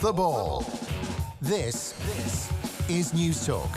The ball. This is News Talk.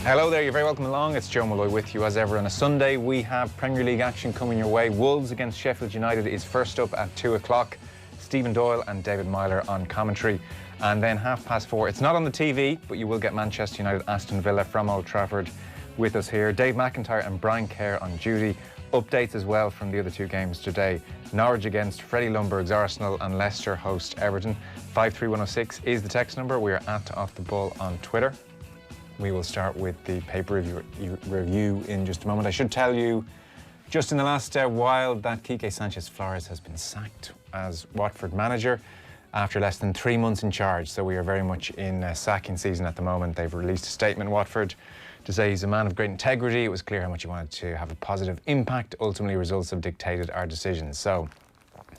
Hello there, you're very welcome along. It's Joe Molloy with you as ever on a Sunday. We have Premier League action coming your way. Wolves against Sheffield United is first up at 2 o'clock. Stephen Doyle and David Myler on commentary. And then 4:30. It's not on the TV, but you will get Manchester United Aston Villa from Old Trafford with us here. Dave McIntyre and Brian Kerr on duty. Updates as well from the other two games today. Norwich against Freddie Ljungberg's Arsenal and Leicester host Everton. 53106 is the text number. We are at Off the Ball on Twitter. We will start with the paper review in just a moment. I should tell you, just in the last while, that Quique Sanchez-Flores has been sacked as Watford manager after less than 3 months in charge. So we are very much in sacking season at the moment. They've released a statement, Watford, to say he's a man of great integrity. It was clear how much he wanted to have a positive impact. Ultimately, results have dictated our decisions. So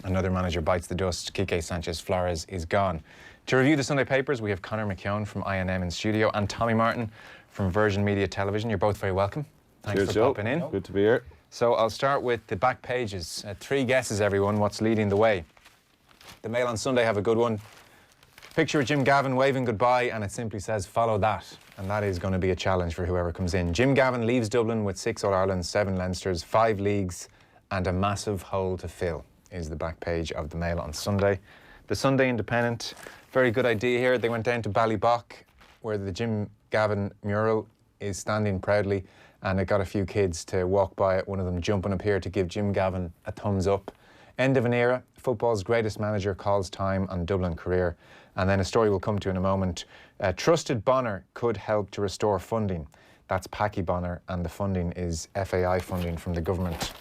another manager bites the dust. Quique Sanchez-Flores is gone. To review the Sunday papers, we have Conor McKeon from INM in studio and Tommy Martin from Virgin Media Television. You're both very welcome. Thanks Cheers, for Joe. popping in. Good to be here. So I'll start with the back pages. 3 guesses, everyone. What's leading the way? The Mail on Sunday have a good one. Picture of Jim Gavin waving goodbye, and it simply says, follow that. And that is going to be a challenge for whoever comes in. Jim Gavin leaves Dublin with 6 All-Irelands, 7 Leinsters, 5 leagues, and a massive hole to fill, is the back page of the Mail on Sunday. The Sunday Independent, very good idea here. They went down to Ballybock, where the Jim Gavin mural is standing proudly, and it got a few kids to walk by it, one of them jumping up here to give Jim Gavin a thumbs up. End of an era, football's greatest manager calls time on Dublin career. And then a story we'll come to in a moment. Trusted Bonner could help to restore funding. That's Packy Bonner, and the funding is FAI funding from the government.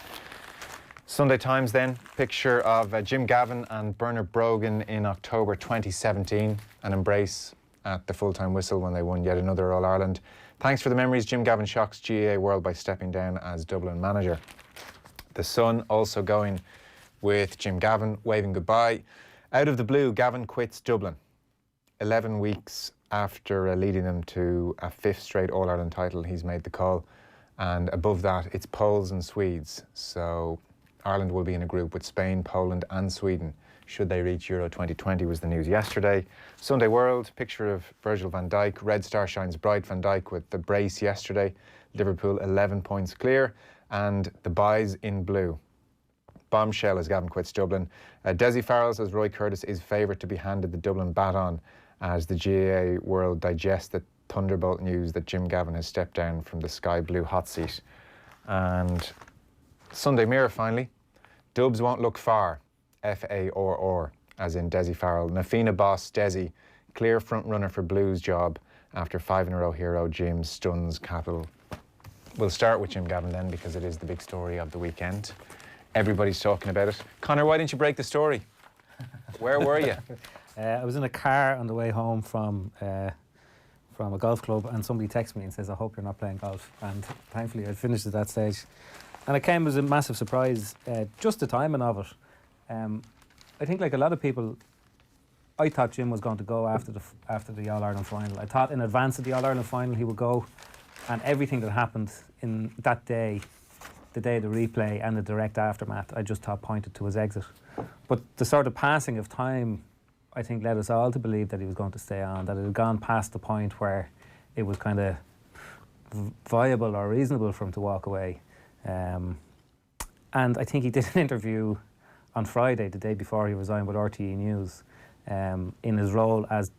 Sunday Times then, picture of Jim Gavin and Bernard Brogan in October 2017, an embrace at the full-time whistle when they won yet another All-Ireland. Thanks for the memories. Jim Gavin shocks GAA world by stepping down as Dublin manager. The Sun also going with Jim Gavin waving goodbye. Out of the blue, Gavin quits Dublin. 11 weeks after leading them to a 5th straight All-Ireland title, he's made the call. And above that, it's Poles and Swedes. So Ireland will be in a group with Spain, Poland and Sweden should they reach Euro 2020, was the news yesterday. Sunday World, picture of Virgil van Dijk. Red Star shines bright. Van Dijk with the brace yesterday. Liverpool 11 points clear. And the buys in blue. Bombshell as Gavin quits Dublin. Desi Farrell says Roy Curtis is favourite to be handed the Dublin baton as the GAA world digests the thunderbolt news that Jim Gavin has stepped down from the sky blue hot seat. And Sunday Mirror finally. Dubs won't look far. F-A-R-R, as in Desi Farrell. Nafina boss Desi, clear front runner for Blues job after 5 in a row hero Jim stuns Capital. We'll start with Jim Gavin then, because it is the big story of the weekend. Everybody's talking about it. Conor, why didn't you break the story? Where were you? I was in a car on the way home from a golf club, and somebody texted me and says, I hope you're not playing golf. And thankfully I'd finished at that stage. And it came as a massive surprise, just the timing of it. I think, like a lot of people, I thought Jim was going to go after the All-Ireland final. I thought in advance of the All-Ireland final he would go, and everything that happened in that day, the day of the replay and the direct aftermath, I just thought pointed to his exit. But the sort of passing of time, I think, led us all to believe that he was going to stay on, that it had gone past the point where it was kind of viable or reasonable for him to walk away. And I think he did an interview on Friday, the day before he resigned, with RTE News, in his role as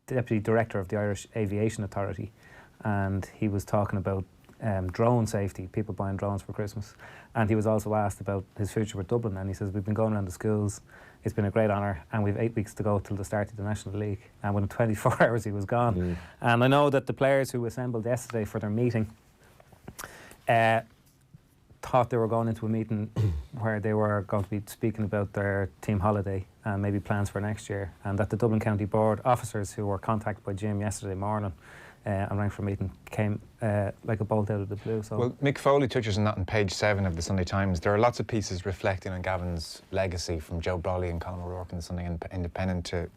Deputy Director of the Irish Aviation Authority. And he was talking about drone safety, people buying drones for Christmas. And he was also asked about his future with Dublin, and he says, we've been going around the schools, it's been a great honour, and we've 8 weeks to go till the start of the National League. And within 24 hours he was gone. And I know that the players who assembled yesterday for their meeting thought they were going into a meeting where they were going to be speaking about their team holiday and maybe plans for next year, and that the Dublin County Board officers who were contacted by Jim yesterday morning and rang for a meeting came like a bolt out of the blue. So. Well, Mick Foley touches on that on page 7 of the Sunday Times. There are lots of pieces reflecting on Gavin's legacy, from Joe Brolly and Colin O'Rourke in the Sunday Independent to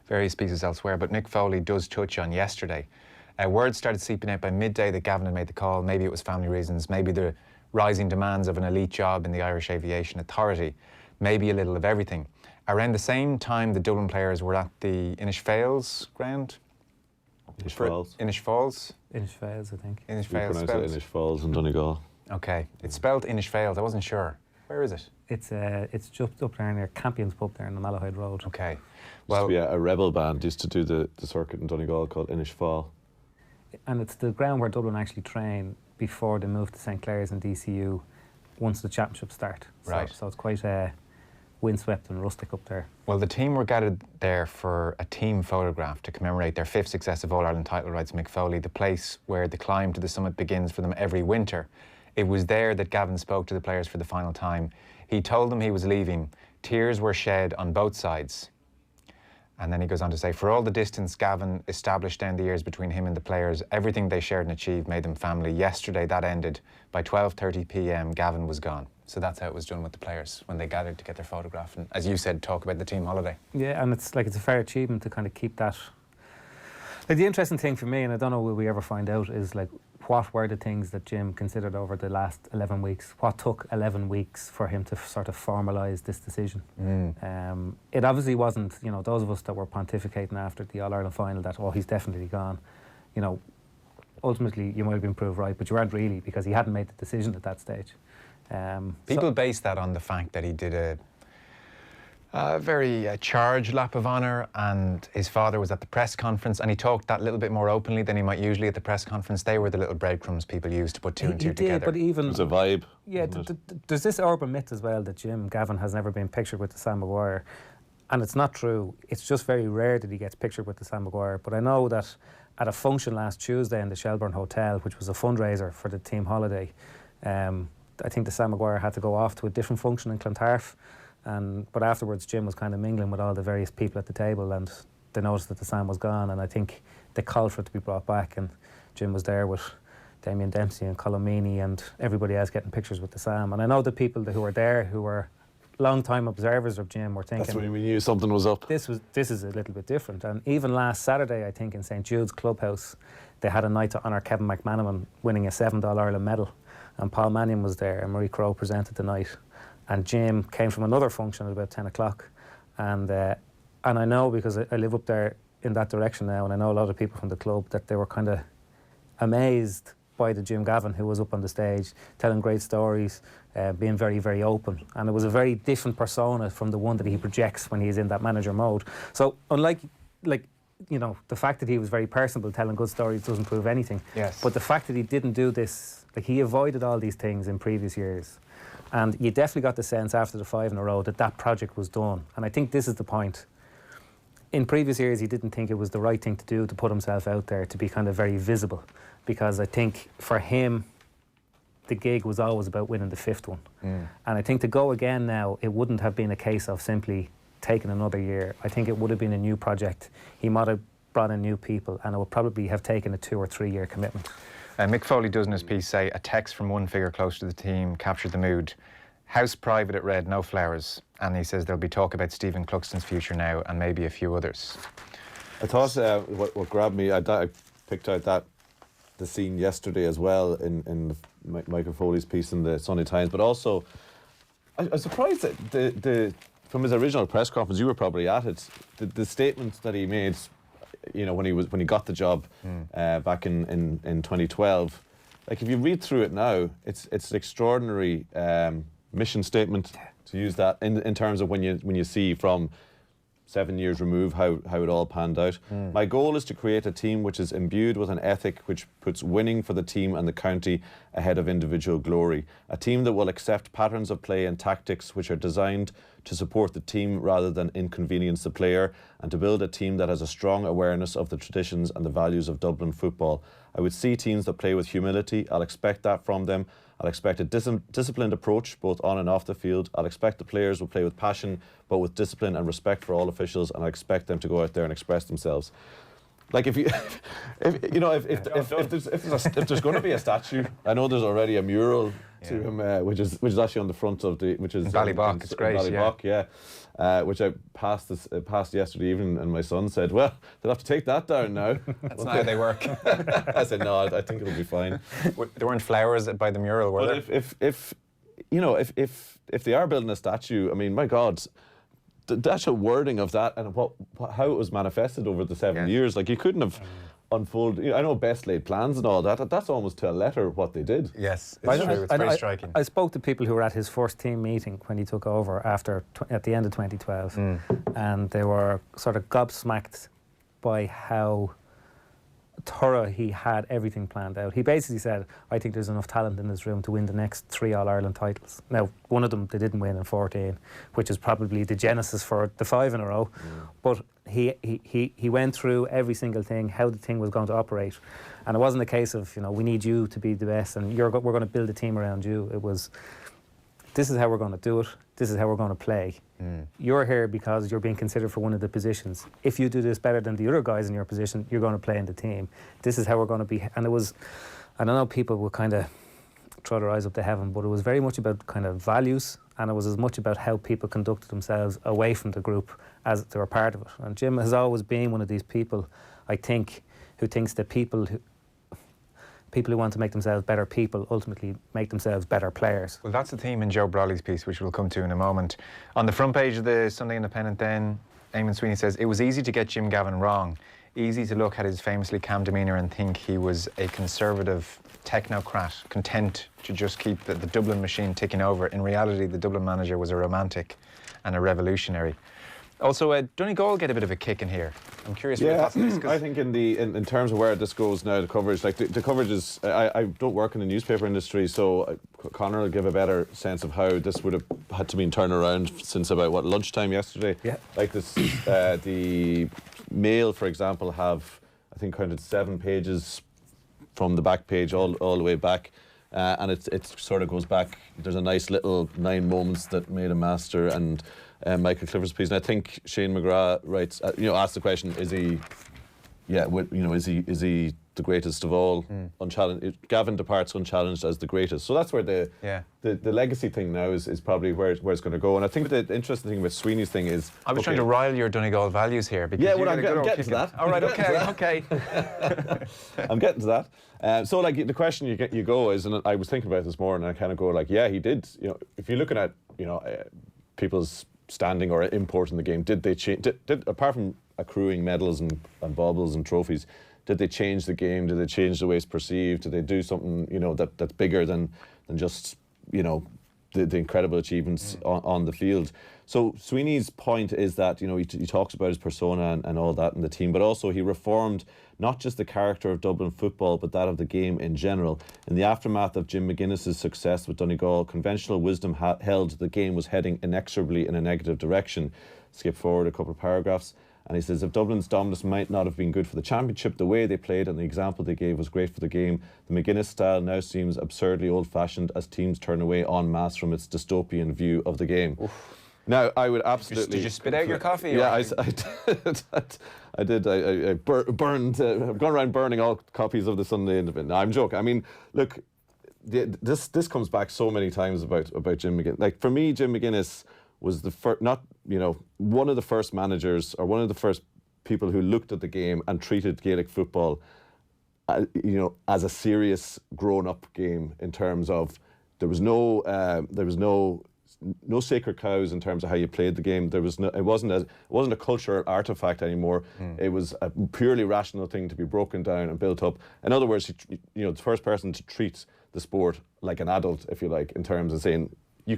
various pieces elsewhere, but Mick Foley does touch on yesterday. Words started seeping out by midday that Gavin had made the call. Maybe it was family reasons, maybe the rising demands of an elite job in the Irish Aviation Authority, maybe a little of everything. around the same time the Dublin players were at the Inishfales ground. Inishfales. Inishfales. Inishfales, I think. We Inishfales pronounce spelled. it Inishfales in Donegal. Okay, it's spelled Inishfales. I wasn't sure. Where is it? It's just up there near Campion's Pub there in the Malahide Road. Okay. Well, Well, used to be a rebel band used to do the circuit in Donegal called Inishfal. And it's the ground where Dublin actually train before they move to St Clair's and DCU once the championships start. Right. So it's quite windswept and rustic up there. well, the team were gathered there for a team photograph to commemorate their 5th successive All-Ireland title, writes Mick Foley, the place where the climb to the summit begins for them every winter. It was there that Gavin spoke to the players for the final time. He told them he was leaving. Tears were shed on both sides. And then he goes on to say, for all the distance Gavin established down the years between him and the players, everything they shared and achieved made them family. Yesterday that ended. By 12:30 p.m, Gavin was gone. So that's how it was done with the players when they gathered to get their photograph. And as you said, talk about the team holiday. Yeah, and it's a fair achievement to kind of keep that. Like, the interesting thing for me, and I don't know will we ever find out, is like, what were the things that Jim considered over the last 11 weeks? What took 11 weeks for him to sort of formalise this decision? It obviously wasn't, those of us that were pontificating after the All-Ireland final that, he's definitely gone. Ultimately, you might have been proved right, but you weren't really, because he hadn't made the decision at that stage. People base that on the fact that he did a very charged lap of honour, and his father was at the press conference, and he talked that little bit more openly than he might usually at the press conference. They were the little breadcrumbs people used to put two and two together. But even It was a vibe. yeah, there's this urban myth as well that Jim Gavin has never been pictured with the Sam Maguire, and it's not true. It's just very rare that he gets pictured with the Sam Maguire. But I know that at a function last Tuesday in the Shelbourne Hotel, which was a fundraiser for the team holiday, I think the Sam Maguire had to go off to a different function in Clontarf. But afterwards, Jim was kind of mingling with all the various people at the table, and they noticed that the Sam was gone, and I think they called for it to be brought back, and Jim was there with Damien Dempsey and Colin Meaney and everybody else getting pictures with the Sam. And I know the people who were there, who were long-time observers of Jim, were thinking... That's when we knew something was up. This is a little bit different. And even last Saturday, I think, in St Jude's Clubhouse, they had a night to honour Kevin McManaman winning a $7 Ireland medal. And Paul Mannion was there, and Marie Crowe presented the night. And Jim came from another function at about 10 o'clock. And I know, because I live up there in that direction now, and I know a lot of people from the club, that they were kind of amazed by the Jim Gavin who was up on the stage, telling great stories, being very, very open. And it was a very different persona from the one that he projects when he's in that manager mode. So unlike, the fact that he was very personable, telling good stories, doesn't prove anything. Yes. But the fact that he didn't do this, he avoided all these things in previous years. And you definitely got the sense after the 5 in a row that project was done. And I think this is the point. In previous years, he didn't think it was the right thing to do, to put himself out there, to be kind of very visible. Because I think for him, the gig was always about winning the 5th one. And I think to go again now, it wouldn't have been a case of simply taking another year. I think it would have been a new project. He might have brought in new people, and it would probably have taken a 2 or 3 year commitment. Mick Foley does in his piece say, a text from one figure close to the team captured the mood. House private, it read, no flowers. And he says there'll be talk about Stephen Cluxton's future now, and maybe a few others. I thought what grabbed me, I picked out the scene yesterday as well in Michael Foley's piece in the Sunday Times, but also I was surprised that from his original press conference, you were probably at it, the statement that he made, when he got the job back in 2012. Like, if you read through it now, it's an extraordinary mission statement, to use that in terms of when you see from 7 years removed how it all panned out. My goal is to create a team which is imbued with an ethic which puts winning for the team and the county ahead of individual glory. A team that will accept patterns of play and tactics which are designed to support the team rather than inconvenience the player, and to build a team that has a strong awareness of the traditions and the values of Dublin football. I would see teams that play with humility. I'll expect that from them. I'll expect a disciplined approach both on and off the field. I'll expect the players will play with passion but with discipline and respect for all officials, and I expect them to go out there and express themselves. Like, if there's going to be a statue, I know there's already a mural to him, which is actually on the front of which is Ballybock. It's great. Ballybock, yeah. Which I passed yesterday evening, and my son said, "Well, they'll have to take that down now." That's not how they work. I said, "No, I think it'll be fine." There weren't flowers by the mural, were there? But if they are building a statue, I mean, my God, the actual wording of that and how it was manifested over the 7 years, like you couldn't have unfolded. You know, I know best laid plans and all that. That's almost to a letter what they did. Yes, it's true. It's very striking. I spoke to people who were at his first team meeting when he took over at the end of 2012, and they were sort of gobsmacked by how thorough he had everything planned out. He basically said, I think there's enough talent in this room to win the next 3 All-Ireland titles. Now, one of them they didn't win in 14, which is probably the genesis for the 5 in a row. But he went through every single thing, how the thing was going to operate. And it wasn't a case of, you know, we need you to be the best and we're going to build a team around you. It was, this is how we're going to do it. This is how we're going to play. You're here because you're being considered for one of the positions. If you do this better than the other guys in your position, you're going to play in the team. This is how we're going to be. And it was, I don't know, people would kind of throw their eyes up to heaven, but it was very much about kind of values, and it was as much about how people conducted themselves away from the group as they were part of it. And Jim has always been one of these people, I think, who thinks that people who want to make themselves better people ultimately make themselves better players. Well, that's the theme in Joe Brolly's piece, which we'll come to in a moment. On the front page of the Sunday Independent then, Eamon Sweeney says, it was easy to get Jim Gavin wrong. Easy to look at his famously calm demeanour and think he was a conservative technocrat, content to just keep the Dublin machine ticking over. In reality, the Dublin manager was a romantic and a revolutionary. Also, Donegal get a bit of a kick in here. I'm curious what your thoughts on this. I think in terms of where this goes now, the coverage, like the coverage is, I don't work in the newspaper industry, so Conor will give a better sense of how this would have had to be turned around since about, lunchtime yesterday? Yeah. Like this, the Mail, for example, have, I think, counted 7 pages from the back page all the way back. And it sort of goes back, there's a nice little 9 moments that made a master, and Michael Clifford's piece. And I think Shane McGrath writes, asks the question, is he the greatest of all? Unchallenged. Gavin departs unchallenged as the greatest. So that's where the legacy thing now is probably where it's going to go. And I think the interesting thing with Sweeney's thing is, I was trying to rile your Donegal values here. Because I'm getting to that. All right, okay. I'm getting to that. So like the question you go is, and I was thinking about it this morning, and I kind of go like, yeah, he did. You know, if you're looking at people's standing or import in the game, did they change? Did apart from accruing medals and baubles and trophies, did they change the game? Did they change the way it's perceived? Did they do something that's bigger than just the incredible achievements on the field? So Sweeney's point is that he talks about his persona and all that in the team, but also he reformed not just the character of Dublin football, but that of the game in general. In the aftermath of Jim McGuinness's success with Donegal, conventional wisdom held the game was heading inexorably in a negative direction. Skip forward a couple of paragraphs. And he says, if Dublin's dominance might not have been good for the championship, the way they played and the example they gave was great for the game. The McGuinness style now seems absurdly old-fashioned as teams turn away en masse from its dystopian view of the game. Oof. Now, I would absolutely... Did you spit out your coffee? Yeah, I did. I burned... I've gone around burning all copies of the Sunday Independent. No, I'm joking. I mean, look, this comes back so many times about Jim McGuinness. Like, for me, Jim McGuinness was the first, one of the first managers or one of the first people who looked at the game and treated Gaelic football, as a serious grown-up game in terms of there was no sacred cows in terms of how you played the game. It wasn't a cultural artifact anymore. It was a purely rational thing to be broken down and built up. In other words, the first person to treat the sport like an adult, if you like, in terms of saying you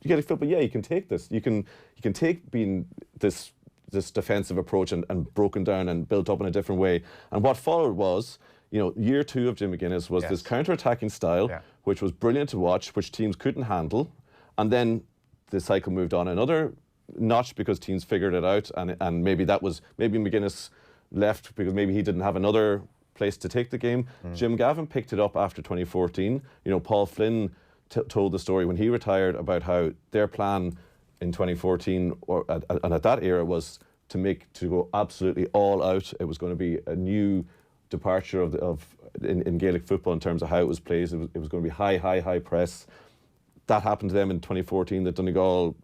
get a football. Yeah, you can take this. You can take being this defensive approach and broken down and built up in a different way. And what followed was, year 2 of Jim McGuinness was this counter-attacking style, which was brilliant to watch, which teams couldn't handle. And then the cycle moved on another notch because teams figured it out, and maybe McGuinness left because maybe he didn't have another place to take the game. Jim Gavin picked it up after 2014. Paul Flynn told the story when he retired about how their plan in 2014 and at that era was to go absolutely all out. It was going to be a new departure in Gaelic football in terms of how it was played. It was going to be high press. That happened to them in 2014. That Donegal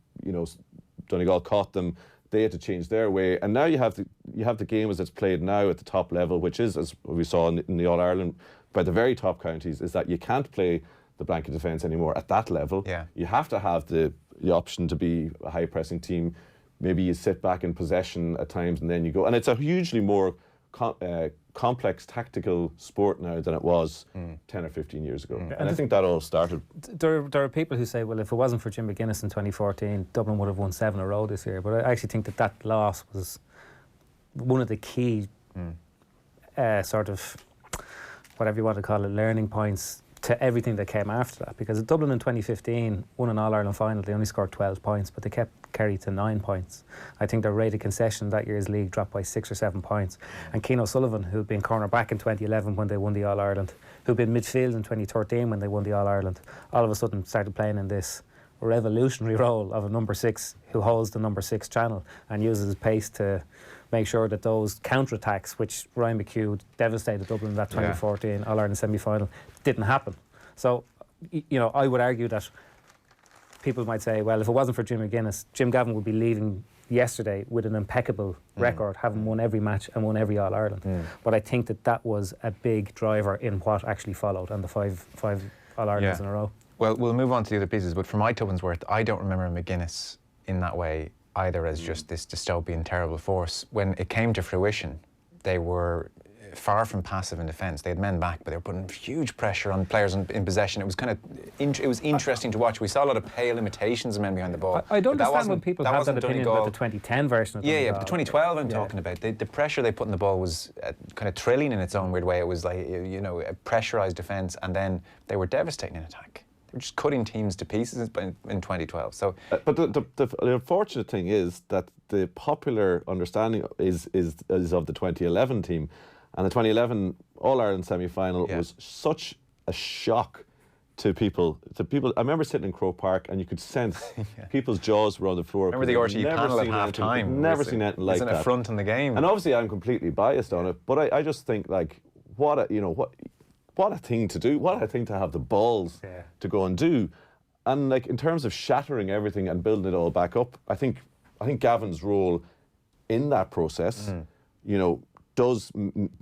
caught them. They had to change their way, and now you have the game as it's played now at the top level, which is, as we saw in the All Ireland by the very top counties, is that you can't play the blanket defence anymore at that level. Yeah. You have to have the option to be a high pressing team. maybe you sit back in possession at times and then you go. And it's a hugely more complex tactical sport now than it was 10 or 15 years ago. And I think that all started. There are people who say, well, if it wasn't for Jim McGuinness in 2014, Dublin would have won 7 in a row this year. But I actually think that loss was one of the key sort of, whatever you want to call it, learning points to everything that came after that. Because Dublin in 2015 won an All-Ireland final. They only scored 12 points, but they kept Kerry to 9 points. I think their rate of concession that year's league dropped by 6 or 7 points. And Cian O'Sullivan, who'd been cornerback in 2011 when they won the All-Ireland, who'd been midfield in 2013 when they won the All-Ireland, all of a sudden started playing in this revolutionary role of a number 6 who holds the number 6 channel and uses his pace to make sure that those counter-attacks, which Ryan McHugh devastated Dublin in that 2014 All-Ireland semi-final, didn't happen. So, you know, I would argue that people might say, well, if it wasn't for Jim McGuinness, Jim Gavin would be leaving yesterday with an impeccable record, having won every match and won every All-Ireland. But I think that was a big driver in what actually followed, and the five All-Irelands in a row. Well, we'll move on to the other pieces, but for my tuppence worth, I don't remember McGuinness in that way either as just this dystopian, terrible force. When it came to fruition, they were far from passive in defence. They had men back, but they were putting huge pressure on players in possession. It was kind of it was interesting to watch. We saw a lot of pale imitations of men behind the ball. I don't understand when people have that opinion about the 2010 version of but the 2012 I'm talking about. The pressure they put in the ball was kind of thrilling in its own weird way. It was like, you know, a pressurised defence, and then they were devastating in attack. They were just cutting teams to pieces in 2012. So, but the unfortunate thing is that the popular understanding is of the 2011 team. And the 2011 All-Ireland semi-final was such a shock to people. I remember sitting in Croke Park and you could sense people's jaws were on the floor. Remember the RTE panel at half-time? Never seen anything like that. It was an affront in the game. And obviously I'm completely biased on it, but I just think, like, what a thing to do. What a thing to have the balls to go and do. And, like, in terms of shattering everything and building it all back up, I think Gavin's role in that process, you know,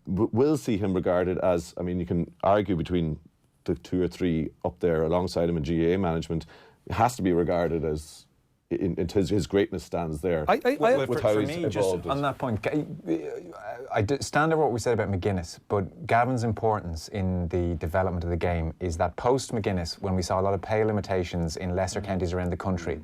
will see him regarded as, I mean, you can argue between the 2 or 3 up there alongside him in GAA management, it has to be regarded as his greatness stands there. With how he's evolved. On that point, I stand over what we said about McGuinness, but Gavin's importance in the development of the game is that post-McGuinness, when we saw a lot of pale imitations in lesser counties around the country,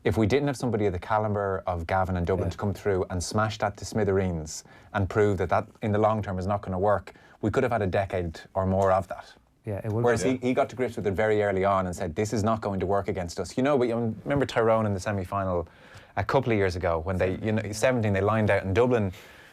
if we didn't have somebody of the calibre of Gavin and Dublin to come through and smash that to smithereens and prove that in the long term is not going to work, we could have had a decade or more of that. Yeah, it would. Whereas he got to grips with it very early on and said, this is not going to work against us. You know, but you remember Tyrone in the semi-final a couple of years ago when they, 17, they lined out in Dublin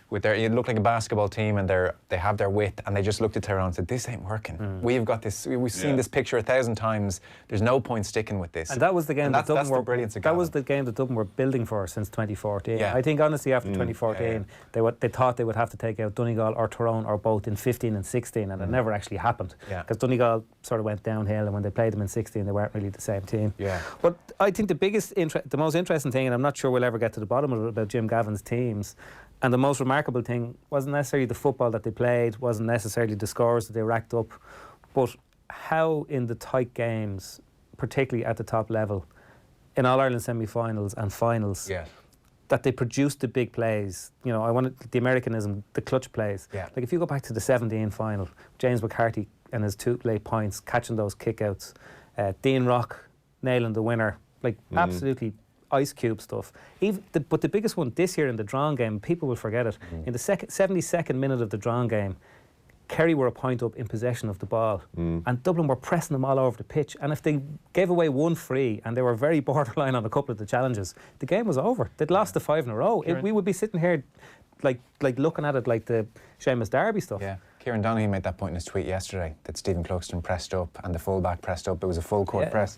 with it looked like a basketball team, and they have their width, and they just looked at Tyrone and said, this ain't working. We've got this, we've seen this picture 1,000 times. There's no point sticking with this. And that was the game that Dublin were brilliance of that Gavin. was the game that Dublin were building for since 2014. Yeah. I think honestly after 2014 they thought they would have to take out Donegal or Tyrone or both in 15 and 16, and it never actually happened. Because Donegal sort of went downhill, and when they played them in 16 they weren't really the same team. But I think the most interesting thing, and I'm not sure we'll ever get to the bottom of it, about Jim Gavin's teams, and the most remarkable thing wasn't necessarily the football that they played, wasn't necessarily the scores that they racked up, but how in the tight games, particularly at the top level, in All-Ireland semi-finals and finals, that they produced the big plays. You know, I wanted the Americanism, the clutch plays. Like if you go back to the 17 final, James McCarthy and his 2 late points, catching those kickouts, Dean Rock nailing the winner, like absolutely ice cube stuff. But the biggest one this year in the drawn game, people will forget it, in the 72nd minute of the drawn game, Kerry were a point up in possession of the ball, and Dublin were pressing them all over the pitch, and if they gave away 1 free, and they were very borderline on a couple of the challenges, the game was over. They'd lost the 5 in a row. We would be sitting here like looking at it like the Seamus Darby stuff. Kieran Donaghy made that point in his tweet yesterday, that Stephen Cluxton pressed up and the full-back pressed up. It was a full-court press.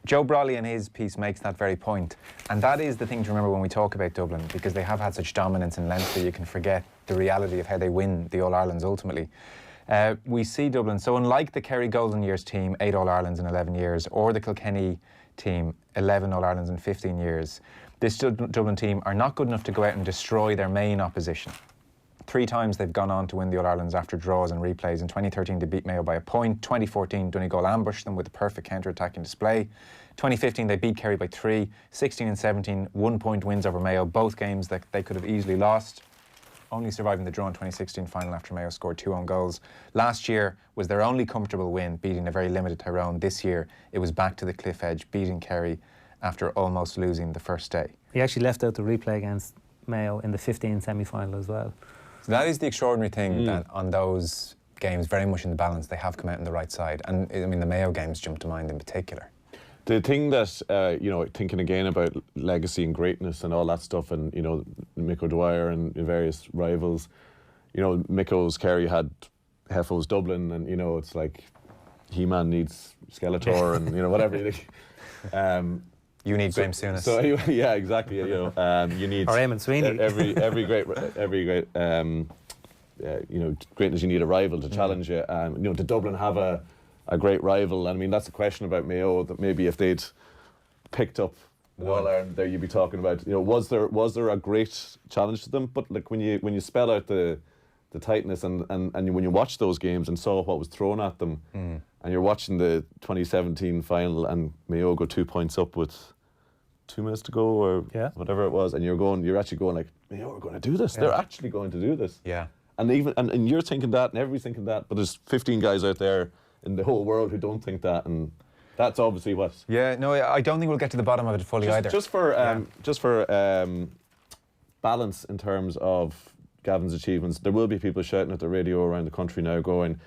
Joe Brawley in his piece makes that very point, and that is the thing to remember when we talk about Dublin, because they have had such dominance in Leinster, you can forget the reality of how they win the All-Irelands ultimately. We see Dublin, so unlike the Kerry Golden Years team, 8 All-Irelands in 11 years, or the Kilkenny team, 11 All-Irelands in 15 years, this Dublin team are not good enough to go out and destroy their main opposition, 3 times they've gone on to win the All-Irelands after draws and replays. In 2013, they beat Mayo by a point. 2014, Donegal ambushed them with a perfect counter-attacking display. 2015, they beat Kerry by 3. 16 and 17, 1-point wins over Mayo, both games that they could have easily lost. Only surviving the draw in 2016 final after Mayo scored 2 own goals. Last year was their only comfortable win, beating a very limited Tyrone. This year, it was back to the cliff edge, beating Kerry after almost losing the first day. He actually left out the replay against Mayo in the 15 semi-final as well. So that is the extraordinary thing, that on those games, very much in the balance, they have come out on the right side. And I mean, the Mayo games jump to mind in particular. The thing that, you know, thinking again about legacy and greatness and all that stuff, and, you know, Mick O'Dwyer and various rivals, you know, Micko's Kerry had Heffo's Dublin, and, you know, it's like He-Man needs Skeletor and, you know, whatever. You need Graham Souness. So anyway, yeah, exactly. You know, you need Or Eamon Sweeney. every great, you know, greatness. You need a rival to challenge you. You know, did Dublin have a great rival? And I mean, that's a question about Mayo, that maybe if they'd picked up the All-Ireland there, you'd be talking about, you know, was there a great challenge to them? But like when you spell out the tightness and when you watch those games and saw what was thrown at them, and you're watching the 2017 final and Mayo go 2 points up with 2 minutes to go or whatever it was, and you're actually going like, Mayo are going to do this. They're actually going to do this. Yeah. And even and you're thinking that, and everybody's thinking that, but there's 15 guys out there in the whole world who don't think that, and that's obviously what. Yeah, no, I don't think we'll get to the bottom of it fully either. Just for balance in terms of Gavin's achievements, there will be people shouting at the radio around the country now, going,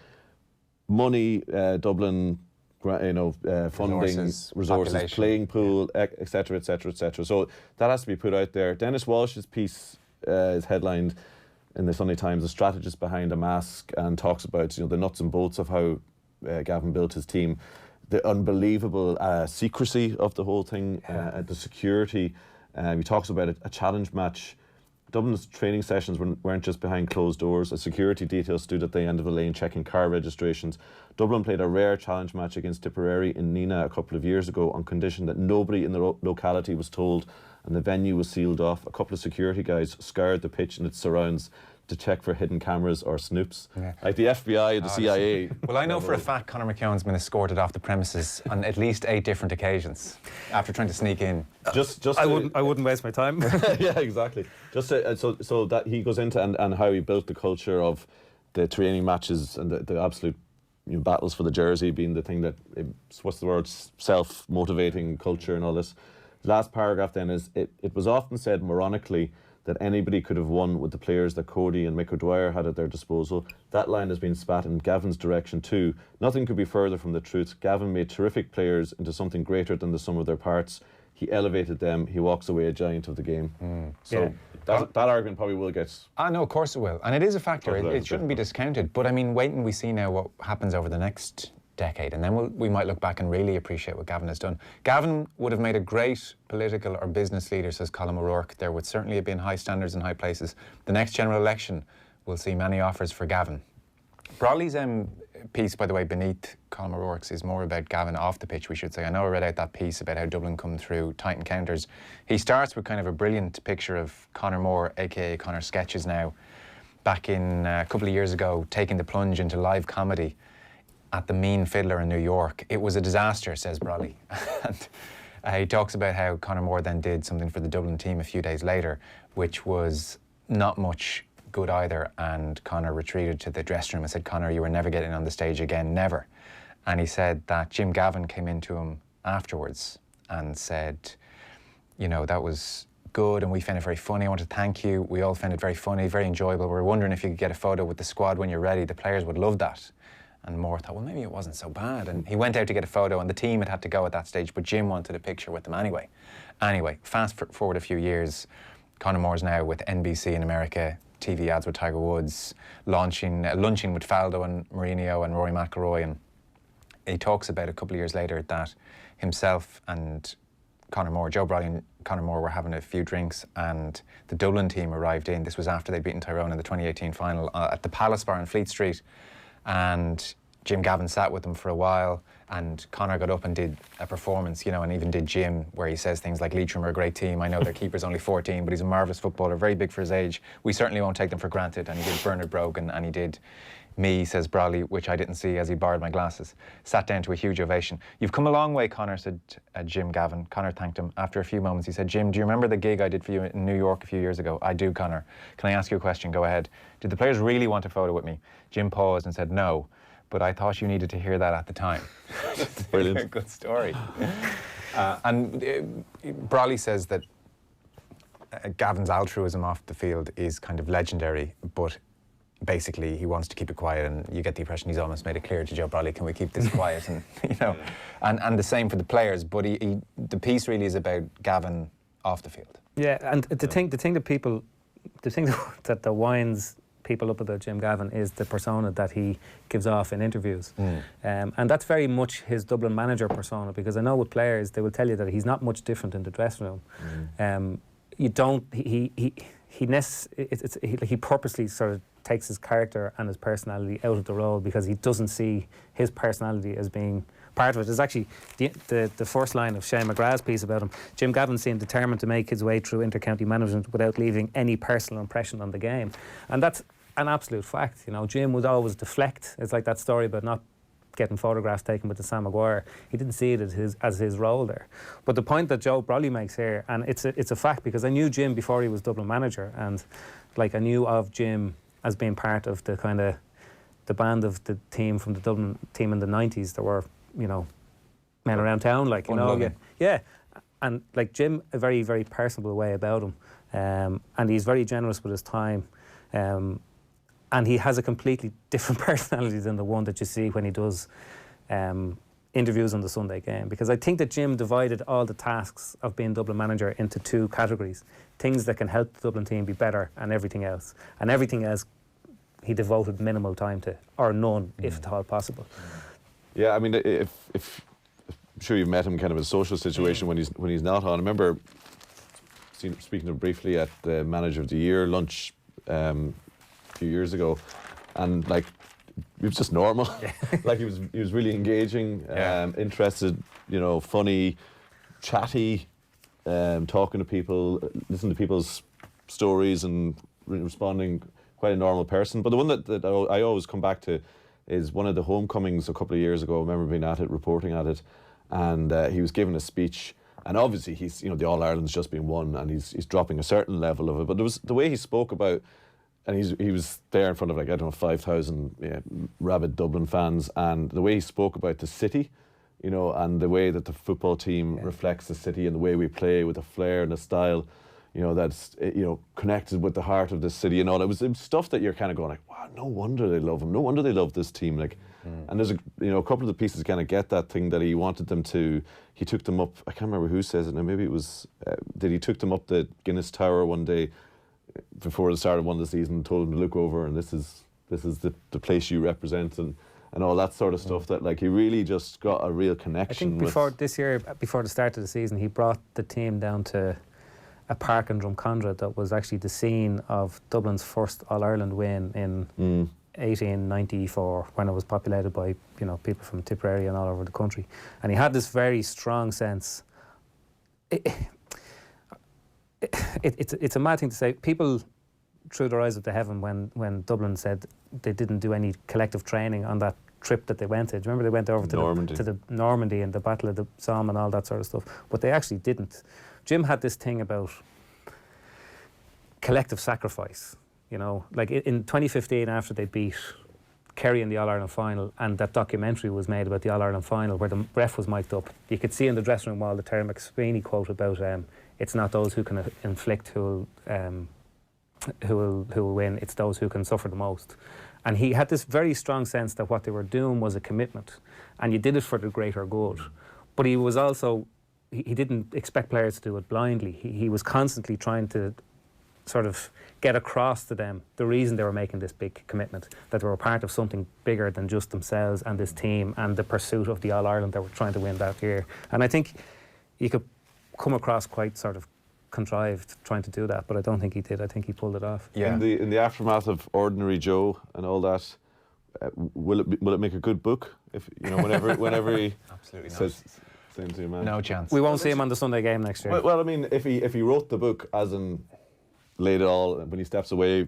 money, Dublin, you know, funding, resources, playing pool, etc., etc., etc. So that has to be put out there. Dennis Walsh's piece is headlined in the Sunday Times, a strategist behind a mask, and talks about, you know, the nuts and bolts of how Gavin built his team, the unbelievable secrecy of the whole thing, the security. He talks about a challenge match. Dublin's training sessions weren't just behind closed doors. A security detail stood at the end of the lane checking car registrations. Dublin played a rare challenge match against Tipperary in Nina a couple of years ago on condition that nobody in the locality was told, and the venue was sealed off. A couple of security guys scoured the pitch and its surrounds to check for hidden cameras or snoops. Like the FBI, the CIA. Well, I know for a fact Conor McKeon's been escorted off the premises on at least 8 different occasions after trying to sneak in. I wouldn't waste my time. Yeah, exactly. Just so that he goes into and how he built the culture of the training matches and the absolute, you know, battles for the jersey being the thing that, what's the word, self-motivating culture and all this. The last paragraph then is, it was often said moronically that anybody could have won with the players that Cody and Mick O'Dwyer had at their disposal. That line has been spat in Gavin's direction too. Nothing could be further from the truth. Gavin made terrific players into something greater than the sum of their parts. He elevated them. He walks away a giant of the game. So that argument probably will get... No, of course it will. And it is a factor. It shouldn't be discounted. But I mean, wait and we see now what happens over the next decade, and then we might look back and really appreciate what Gavin has done. Gavin would have made a great political or business leader, says Colm O'Rourke. There would certainly have been high standards in high places. The next general election will see many offers for Gavin. Brawley's piece, by the way, beneath Colm O'Rourke's, is more about Gavin off the pitch, we should say. I know I read out that piece about how Dublin come through tight encounters. He starts with kind of a brilliant picture of Conor Moore, aka Conor Sketches now, back in a couple of years ago, taking the plunge into live comedy at the Mean Fiddler in New York. It was a disaster, says Brawley. And he talks about how Conor Moore then did something for the Dublin team a few days later, which was not much good either, and Conor retreated to the dressing room and said, Conor, you were never getting on the stage again, never. And he said that Jim Gavin came into him afterwards and said, you know, that was good and we found it very funny. I want to thank you. We all found it very funny, very enjoyable. We were wondering if you could get a photo with the squad when you're ready. The players would love that. And Moore thought, well, maybe it wasn't so bad. And he went out to get a photo, and the team had to go at that stage, but Jim wanted a picture with them anyway. Anyway, fast forward a few years, Conor Moore's now with NBC in America, TV ads with Tiger Woods, lunching with Faldo and Mourinho and Rory McIlroy. And he talks about a couple of years later that himself and Conor Moore, Joe Brawley and Conor Moore, were having a few drinks, and the Dublin team arrived in. This was after they'd beaten Tyrone in the 2018 final at the Palace Bar on Fleet Street. And Jim Gavin sat with them for a while, and Conor got up and did a performance, and even did Jim, where he says things like, Leitrim are a great team. I know their keeper's only 14, but he's a marvellous footballer, very big for his age. We certainly won't take them for granted. And he did Bernard Brogan, and he did me, says Brawley, which I didn't see as he borrowed my glasses. Sat down to a huge ovation. You've come a long way, Conor, said Jim Gavin. Conor thanked him. After a few moments, he said, Jim, do you remember the gig I did for you in New York a few years ago? I do, Conor. Can I ask you a question? Go ahead. Did the players really want a photo with me? Jim paused and said, no, but I thought you needed to hear that at the time. Brilliant. Good story. And Brawley says that Gavin's altruism off the field is kind of legendary, but basically he wants to keep it quiet, and you get the impression he's almost made it clear to Joe Brawley, can we keep this quiet? And and the same for the players, but the piece really is about Gavin off the field. Yeah, and the thing that winds people up about Jim Gavin is the persona that he gives off in interviews. And that's very much his Dublin manager persona, because I know with players they will tell you that he's not much different in the dressing room. He purposely sort of takes his character and his personality out of the role, because he doesn't see his personality as being part of it. It's actually the first line of Shane McGrath's piece about him. Jim Gavin seemed determined to make his way through inter-county management without leaving any personal impression on the game. And that's an absolute fact. Jim would always deflect. It's like that story about not getting photographs taken with the Sam Maguire. He didn't see it as his role there. But the point that Joe Brawley makes here, and it's a fact, because I knew Jim before he was Dublin manager, and I knew of Jim as being part of the kind of the band of the team from the Dublin team in the 90s. There were, men around town, yeah. And Jim, a very, very personable way about him. And he's very generous with his time. And he has a completely different personality than the one that you see when he does interviews on the Sunday game. Because I think that Jim divided all the tasks of being Dublin manager into two categories. Things that can help the Dublin team be better, and everything else. And everything else he devoted minimal time to, or none, if at all possible. Yeah, I mean, if I'm sure you've met him kind of in a social situation when he's not on. I remember speaking to him briefly at the Manager of the Year lunch a few years ago, and he was just normal. He was really engaging, interested, funny, chatty, talking to people, listening to people's stories and responding. Quite a normal person. But the one that I always come back to is one of the homecomings a couple of years ago. I remember being at it, reporting at it, and he was giving a speech. And obviously he's, the All-Ireland's just been won, and he's dropping a certain level of it. But there was the way he spoke about, and he was there in front of 5,000 rabid Dublin fans, and the way he spoke about the city, and the way that the football team reflects the city, and the way we play with a flair and a style, that's connected with the heart of the city and all. It was stuff that you're kind of going wow, no wonder they love him. No wonder they love this team. And there's a couple of the pieces kind of get that thing that he wanted them to. He took them up. I can't remember who says it now. Maybe it was that he took them up the Guinness Tower one day before the start of one of the season, and told them to look over, and this is the place you represent, and all that sort of stuff. That he really just got a real connection. I think before the start of the season, he brought the team down to a park in Drumcondra that was actually the scene of Dublin's first All-Ireland win in 1894, when it was populated by people from Tipperary and all over the country. And he had this very strong sense. It's a mad thing to say. People threw their eyes up to heaven when Dublin said they didn't do any collective training on that trip that they went to. Do you remember they went over to the Normandy and the Battle of the Somme and all that sort of stuff? But they actually didn't. Jim had this thing about collective sacrifice, in 2015, after they beat Kerry in the All-Ireland final, and that documentary was made about the All-Ireland final where the ref was mic'd up, you could see in the dressing room wall the Terry McSweeney quote about it's not those who can inflict who will win, it's those who can suffer the most. And he had this very strong sense that what they were doing was a commitment, and you did it for the greater good. But he was also, he didn't expect players to do it blindly. He was constantly trying to sort of get across to them the reason they were making this big commitment, that they were part of something bigger than just themselves and this team and the pursuit of the All-Ireland that were trying to win that year. And I think you could come across quite sort of contrived trying to do that, but I don't think he did. I think he pulled it off. Yeah. In the aftermath of Ordinary Joe and all that, will it make a good book? If you know, whenever he Absolutely not. says same to your man. No chance. We won't see him on the Sunday game next year. Well, I mean, if he wrote the book as in laid it all, when he steps away,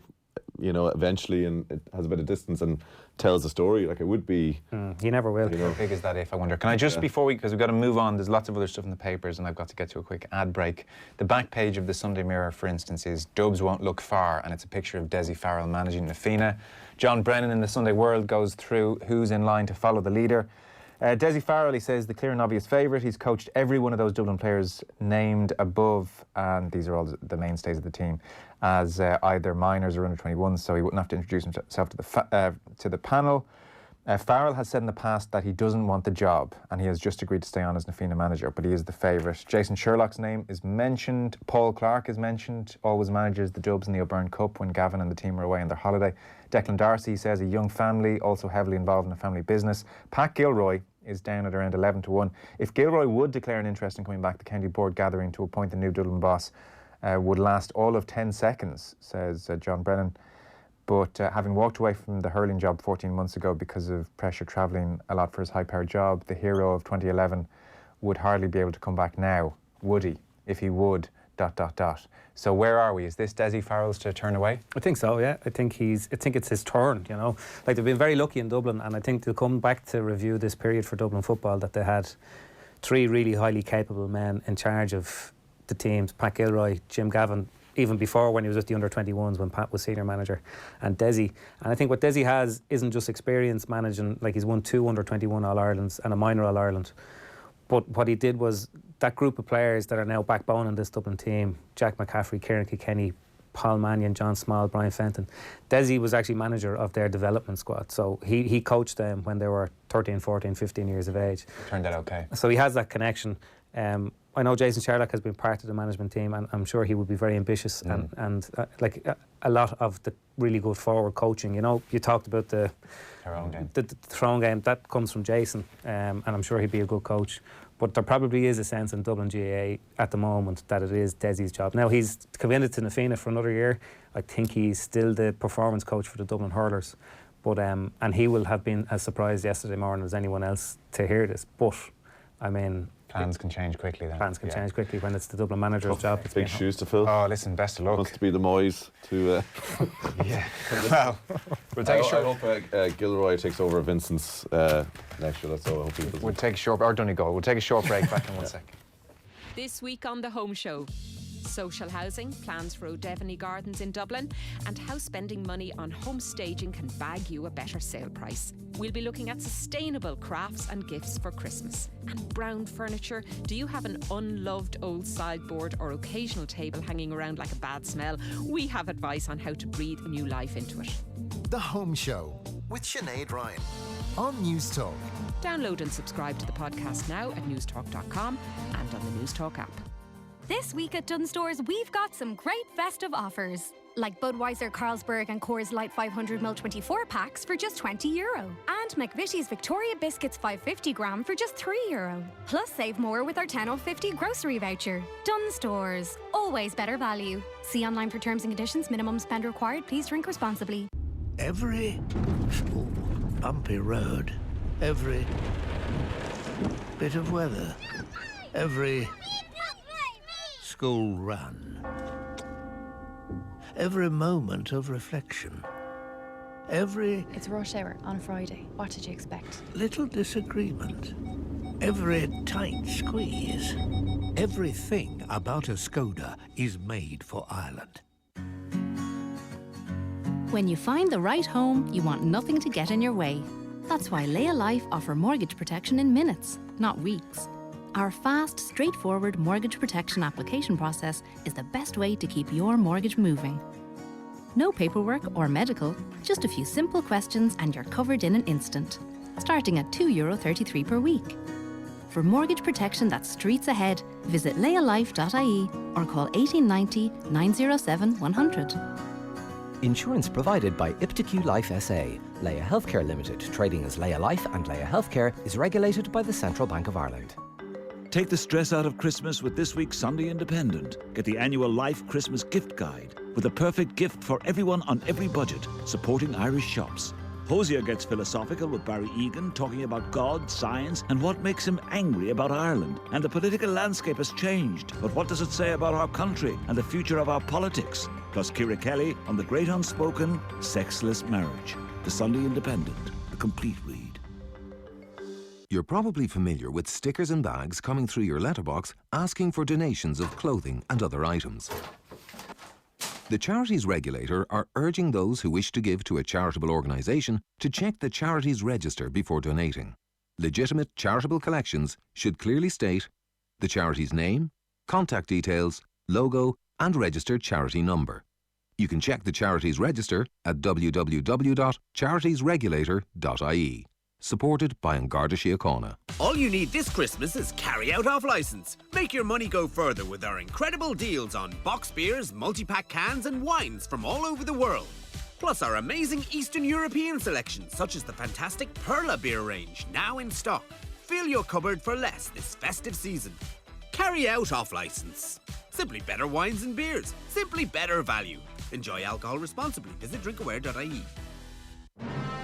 you know, eventually, and it has a bit of distance and tells the story, like it would be. He never will. You know. How big is that if, I wonder? Can I just, before because we've got to move on, there's lots of other stuff in the papers and I've got to get to a quick ad break. The back page of the Sunday Mirror, for instance, is Dubs won't look far, and it's a picture of Dessie Farrell managing Nafina. John Brennan in the Sunday World goes through who's in line to follow the leader. Dessie Farrell, he says, the clear and obvious favourite. He's coached every one of those Dublin players named above, and these are all the mainstays of the team, as either minors or under 21s, so he wouldn't have to introduce himself to the panel. Farrell has said in the past that he doesn't want the job, and he has just agreed to stay on as Nafina manager, but he is the favourite. Jason Sherlock's name is mentioned. Paul Clark is mentioned, always manages the Dubs in the O'Byrne Cup when Gavin and the team are away on their holiday. Declan Darcy says a young family, also heavily involved in a family business. Pat Gilroy is down at around 11-1. If Gilroy would declare an interest in coming back, the county board gathering to appoint the new Dublin boss would last all of 10 seconds, says John Brennan. But having walked away from the hurling job 14 months ago because of pressure travelling a lot for his high-powered job, the hero of 2011 would hardly be able to come back now, would he? If he would, ... So where are we? Is this Dessie Farrell's to turn away? I think so, yeah. I think it's his turn, you know. Like, they've been very lucky in Dublin, and I think they'll come back to review this period for Dublin football, that they had 3 really highly capable men in charge of the teams. Pat Gilroy, Jim Gavin, even before when he was with the under-21s when Pat was senior manager, and Dessie. And I think what Dessie has isn't just experience managing, like he's won 2 under-21 All-Irelands and a minor All-Ireland. But what he did was that group of players that are now backbone in this Dublin team, Jack McCaffrey, Kieran Kilkenny, Paul Mannion, John Small, Brian Fenton. Dessie was actually manager of their development squad. So he coached them when they were 13, 14, 15 years of age. Turned out okay. So he has that connection. I know Jason Sherlock has been part of the management team, and I'm sure he would be very ambitious and a lot of the really good forward coaching. You know, you talked about the Throne game. That comes from Jason, and I'm sure he'd be a good coach. But there probably is a sense in Dublin GAA at the moment that it is Dessie's job. Now, he's committed to Nafina for another year. I think he's still the performance coach for the Dublin Hurlers. But and he will have been as surprised yesterday morning as anyone else to hear this. But, I mean... Plans can change quickly then. Plans can change quickly when it's the Dublin manager's job. It's big shoes to fill. Oh, listen, best of luck. Wants to be the Moyes to... Yeah. Well, we'll take a short... I hope Gilroy takes over Vincent's next year. That's all I hope he does. We'll take a short... Or Donegal. We'll take a short break. Back in 1 second. This week on The Home Show, social housing, plans for O'Devany Gardens in Dublin, and how spending money on home staging can bag you a better sale price. We'll be looking at sustainable crafts and gifts for Christmas. And brown furniture. Do you have an unloved old sideboard or occasional table hanging around like a bad smell? We have advice on how to breathe new life into it. The Home Show with Sinead Ryan on News Talk. Download and subscribe to the podcast now at newstalk.com and on the News Talk app. This week at Dunnes Stores, we've got some great festive offers. Like Budweiser, Carlsberg and Coors Light 500ml 24 packs for just €20. And McVitie's Victoria Biscuits 550 gram for just €3. Plus save more with our 10 off 50 grocery voucher. Dunnes Stores, always better value. See online for terms and conditions. Minimum spend required. Please drink responsibly. Every bumpy road, every bit of weather, every school run, every moment of reflection, every... It's rush hour on a Friday. What did you expect? Little disagreement, every tight squeeze. Everything about a Skoda is made for Ireland. When you find the right home, you want nothing to get in your way. That's why Lea Life offer mortgage protection in minutes, not weeks. Our fast, straightforward mortgage protection application process is the best way to keep your mortgage moving. No paperwork or medical, just a few simple questions and you're covered in an instant, starting at €2.33 per week. For mortgage protection that's streets ahead, visit lealife.ie or call 1890 907 100. Insurance provided by iptiQ Life SA. Lea Healthcare Limited, trading as Lea Life and Lea Healthcare, is regulated by the Central Bank of Ireland. Take the stress out of Christmas with this week's Sunday Independent. Get the annual Life Christmas gift guide with a perfect gift for everyone on every budget, supporting Irish shops. Hosier gets philosophical with Barry Egan, talking about God, science, and what makes him angry about Ireland. And the political landscape has changed, but what does it say about our country and the future of our politics? Plus Ciara Kelly on the great unspoken sexless marriage. The Sunday Independent, a complete read. You're probably familiar with stickers and bags coming through your letterbox asking for donations of clothing and other items. The Charities Regulator are urging those who wish to give to a charitable organisation to check the Charities Register before donating. Legitimate charitable collections should clearly state the charity's name, contact details, logo and registered charity number. You can check the Charities Register at www.charitiesregulator.ie. Supported by Garda Síochána. All you need this Christmas is carry-out off-licence. Make your money go further with our incredible deals on box beers, multi-pack cans and wines from all over the world. Plus our amazing Eastern European selection, such as the fantastic Perla beer range, now in stock. Fill your cupboard for less this festive season. Carry out off-licence. Simply better wines and beers. Simply better value. Enjoy alcohol responsibly. Visit drinkaware.ie.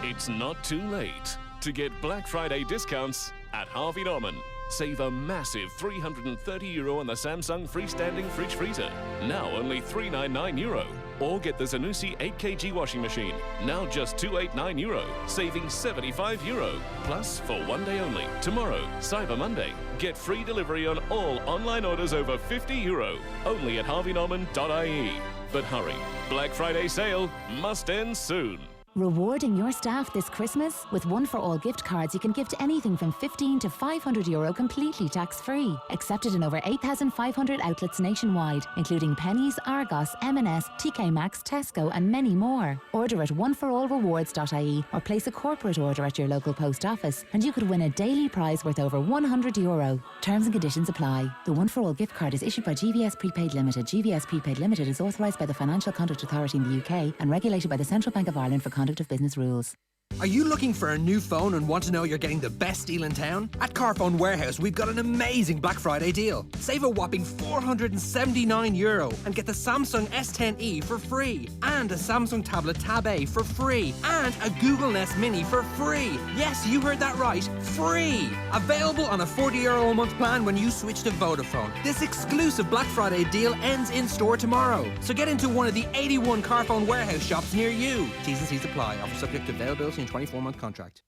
It's not too late to get Black Friday discounts at Harvey Norman. Save a massive €330 on the Samsung freestanding fridge freezer, now only €399. Or get the Zanussi 8kg washing machine, now just €289, saving €75. Plus, for one day only, tomorrow, Cyber Monday, get free delivery on all online orders over €50, only at harveynorman.ie. But hurry, Black Friday sale must end soon. Rewarding your staff this Christmas? With One for All gift cards, you can gift anything from €15 to €500 completely tax-free. Accepted in over 8,500 outlets nationwide, including Penneys, Argos, M&S, TK Maxx, Tesco and many more. Order at oneforallrewards.ie or place a corporate order at your local post office and you could win a daily prize worth over €100. Terms and conditions apply. The One for All gift card is issued by GVS Prepaid Limited. GVS Prepaid Limited is authorised by the Financial Conduct Authority in the UK and regulated by the Central Bank of Ireland for conduct of business rules. Are you looking for a new phone and want to know you're getting the best deal in town? At Carphone Warehouse, we've got an amazing Black Friday deal. Save a whopping €479 and get the Samsung S10e for free, and a Samsung tablet Tab A for free, and a Google Nest Mini for free. Yes, you heard that right, free! Available on a €40 a month plan when you switch to Vodafone. This exclusive Black Friday deal ends in store tomorrow, so get into one of the 81 Carphone Warehouse shops near you. T's and C's apply. Offer subject to availability and 24-month contract.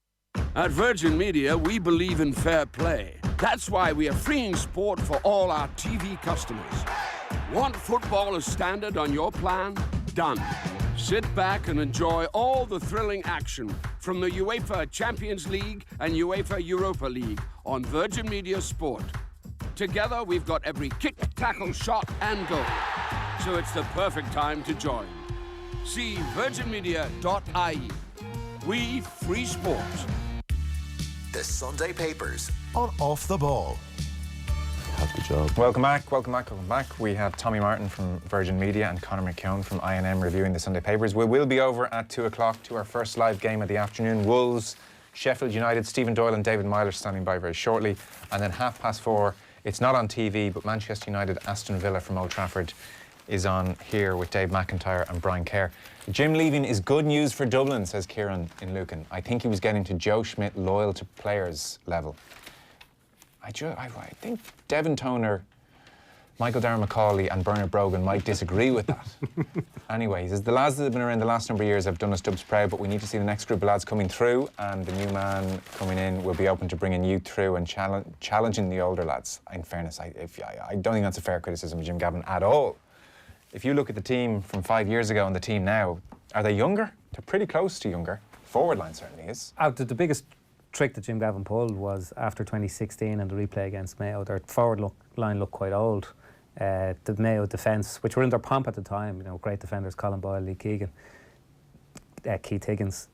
At Virgin Media, we believe in fair play. That's why we are freeing sport for all our TV customers. Want football as standard on your plan? Done. Sit back and enjoy all the thrilling action from the UEFA Champions League and UEFA Europa League on Virgin Media Sport. Together, we've got every kick, tackle, shot and goal. So it's the perfect time to join. See virginmedia.ie. We free sport. The Sunday Papers on Off the Ball. Have the job. Welcome back. We have Tommy Martin from Virgin Media and Conor McKeon from I&M reviewing the Sunday Papers. We will be over at 2 o'clock to our first live game of the afternoon. Wolves, Sheffield United, Stephen Doyle and David Myler standing by very shortly. And then 4:30, it's not on TV, but Manchester United, Aston Villa from Old Trafford is on here with Dave McIntyre and Brian Kerr. Jim leaving is good news for Dublin, says Kieran in Lucan. I think he was getting to Joe Schmidt loyal to players level. I think Devon Toner, Michael Darragh Macaulay and Bernard Brogan might disagree with that. Anyway, he says, the lads that have been around the last number of years have done us Dubs proud, but we need to see the next group of lads coming through, and the new man coming in will be open to bringing youth through and challenging the older lads. In fairness, I don't think that's a fair criticism of Jim Gavin at all. If you look at the team from 5 years ago and the team now, are they younger? They're pretty close to younger. Forward line certainly is. The biggest trick that Jim Gavin pulled was after 2016 and the replay against Mayo, their forward line looked quite old. The Mayo defence, which were in their pomp at the time, you know, great defenders, Colin Boyle, Lee Keegan, Keith Higgins.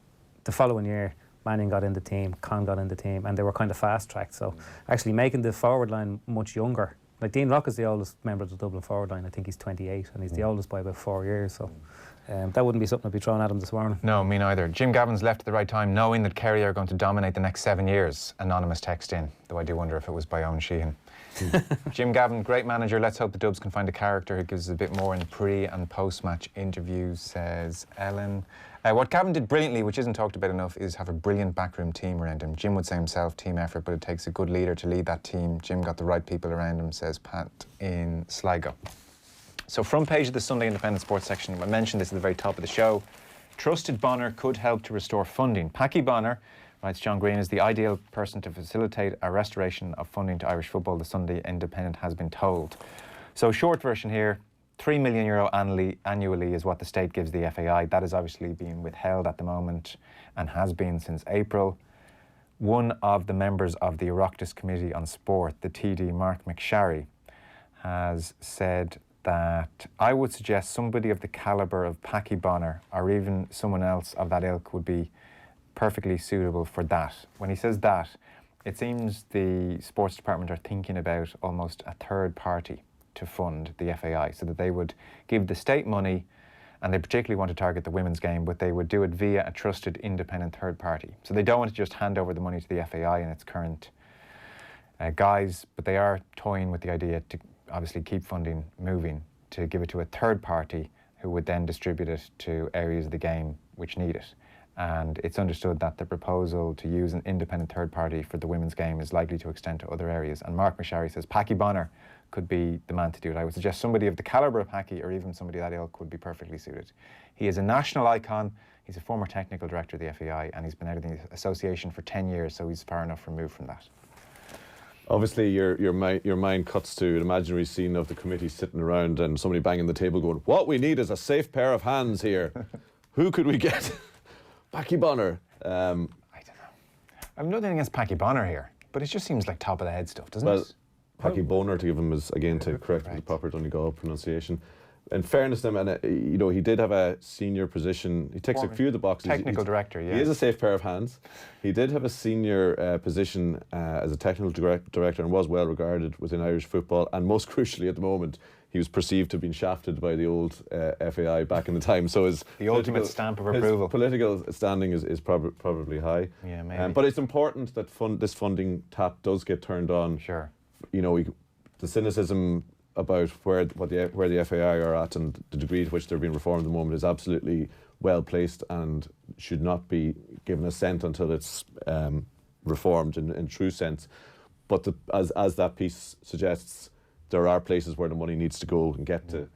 The following year, Manning got in the team, Con got in the team, and they were kind of fast-tracked. So actually making the forward line much younger. Like Dean Rock is the oldest member of the Dublin forward line. I think he's 28, and he's the oldest by about 4 years. So that wouldn't be something I'd be throwing at him this morning. No, me neither. Jim Gavin's left at the right time, knowing that Kerry are going to dominate the next 7 years. Anonymous text in, though I do wonder if it was by Owen Sheehan. Jim Gavin, great manager. Let's hope the Dubs can find a character who gives us a bit more in pre- and post-match interviews, says Ellen. What Gavin did brilliantly, which isn't talked about enough, is have a brilliant backroom team around him. Jim would say himself, team effort, but it takes a good leader to lead that team. Jim got the right people around him, says Pat in Sligo. So front page of the Sunday Independent Sports section, I mentioned this at the very top of the show. Trusted Bonner could help to restore funding. Packy Bonner, writes John Green, is the ideal person to facilitate a restoration of funding to Irish football, the Sunday Independent has been told. So short version here, €3 million annually is what the state gives the FAI. That is obviously being withheld at the moment and has been since April. One of the members of the Oireachtas Committee on Sport, the TD, Mark McSharry, has said that I would suggest somebody of the calibre of Packy Bonner or even someone else of that ilk would be perfectly suitable for that. When he says that, it seems the sports department are thinking about almost a third party to fund the FAI, so that they would give the state money, and they particularly want to target the women's game, but they would do it via a trusted independent third party. So they don't want to just hand over the money to the FAI in its current guise, but they are toying with the idea to obviously keep funding moving, to give it to a third party who would then distribute it to areas of the game which need it. And it's understood that the proposal to use an independent third party for the women's game is likely to extend to other areas. And Mark McSharry says Packy Bonner could be the man to do it. I would suggest somebody of the calibre of Packy, or even somebody of that ilk, would be perfectly suited. He is a national icon. He's a former technical director of the FAI, and he's been out of the association for 10 years, so he's far enough removed from that. Obviously, your mind cuts to an imaginary scene of the committee sitting around and somebody banging the table going, what we need is a safe pair of hands here. Who could we get? Packy Bonner. I don't know. I've nothing against Packy Bonner here, but it just seems like top of the head stuff, doesn't it? Packy Bonner, to give him his, again, to correct the proper Donegal pronunciation. In fairness to him, and he did have a senior position. He ticks a few of the boxes. Technical director, yeah. He is a safe pair of hands. He did have a senior position as a technical director and was well regarded within Irish football. And most crucially, at the moment, he was perceived to have been shafted by the old FAI back in the time. So his the ultimate stamp of approval. His political standing is probably high. Yeah, maybe. But it's important that this funding tap does get turned on. Sure. The cynicism about where the FAI are at and the degree to which they're being reformed at the moment is absolutely well placed and should not be given a cent until it's reformed in true sense. But as that piece suggests, there are places where the money needs to go and get to.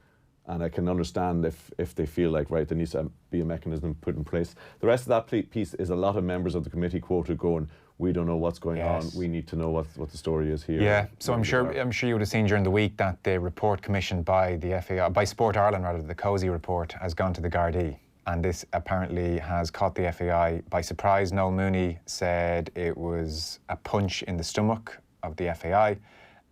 And I can understand if they feel like, right, there needs to be a mechanism put in place. The rest of that piece is a lot of members of the committee quoted going, we don't know what's going on. We need to know what the story is here. Yeah, so I'm sure you would have seen during the week that the report commissioned by the FAI, by Sport Ireland rather, the KOSI report, has gone to the Gardai. And this apparently has caught the FAI by surprise. Noel Mooney said it was a punch in the stomach of the FAI.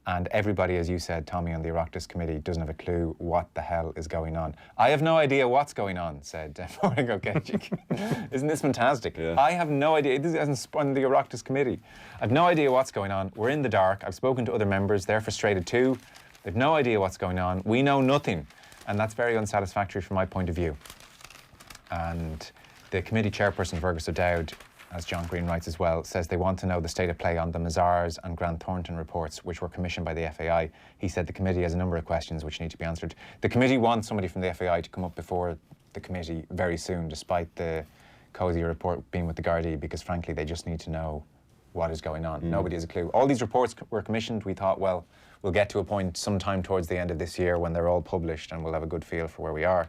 And everybody, as you said, Tommy, on the Oireachtas Committee doesn't have a clue what the hell is going on. I have no idea what's going on, said Morgan O'Kechik. Isn't this fantastic? Yeah. I have no idea. This isn't on the Oireachtas Committee. I've no idea what's going on. We're in the dark. I've spoken to other members. They're frustrated too. They've no idea what's going on. We know nothing. And that's very unsatisfactory from my point of view. And the committee chairperson, Fergus O'Dowd, as John Green writes as well, says they want to know the state of play on the Mazars and Grant Thornton reports, which were commissioned by the FAI. He said the committee has a number of questions which need to be answered. The committee wants somebody from the FAI to come up before the committee very soon, despite the KOSI report being with the Gardai, because frankly they just need to know what is going on. Nobody has a clue. All these reports were commissioned. We thought, well, we'll get to a point sometime towards the end of this year when they're all published and we'll have a good feel for where we are.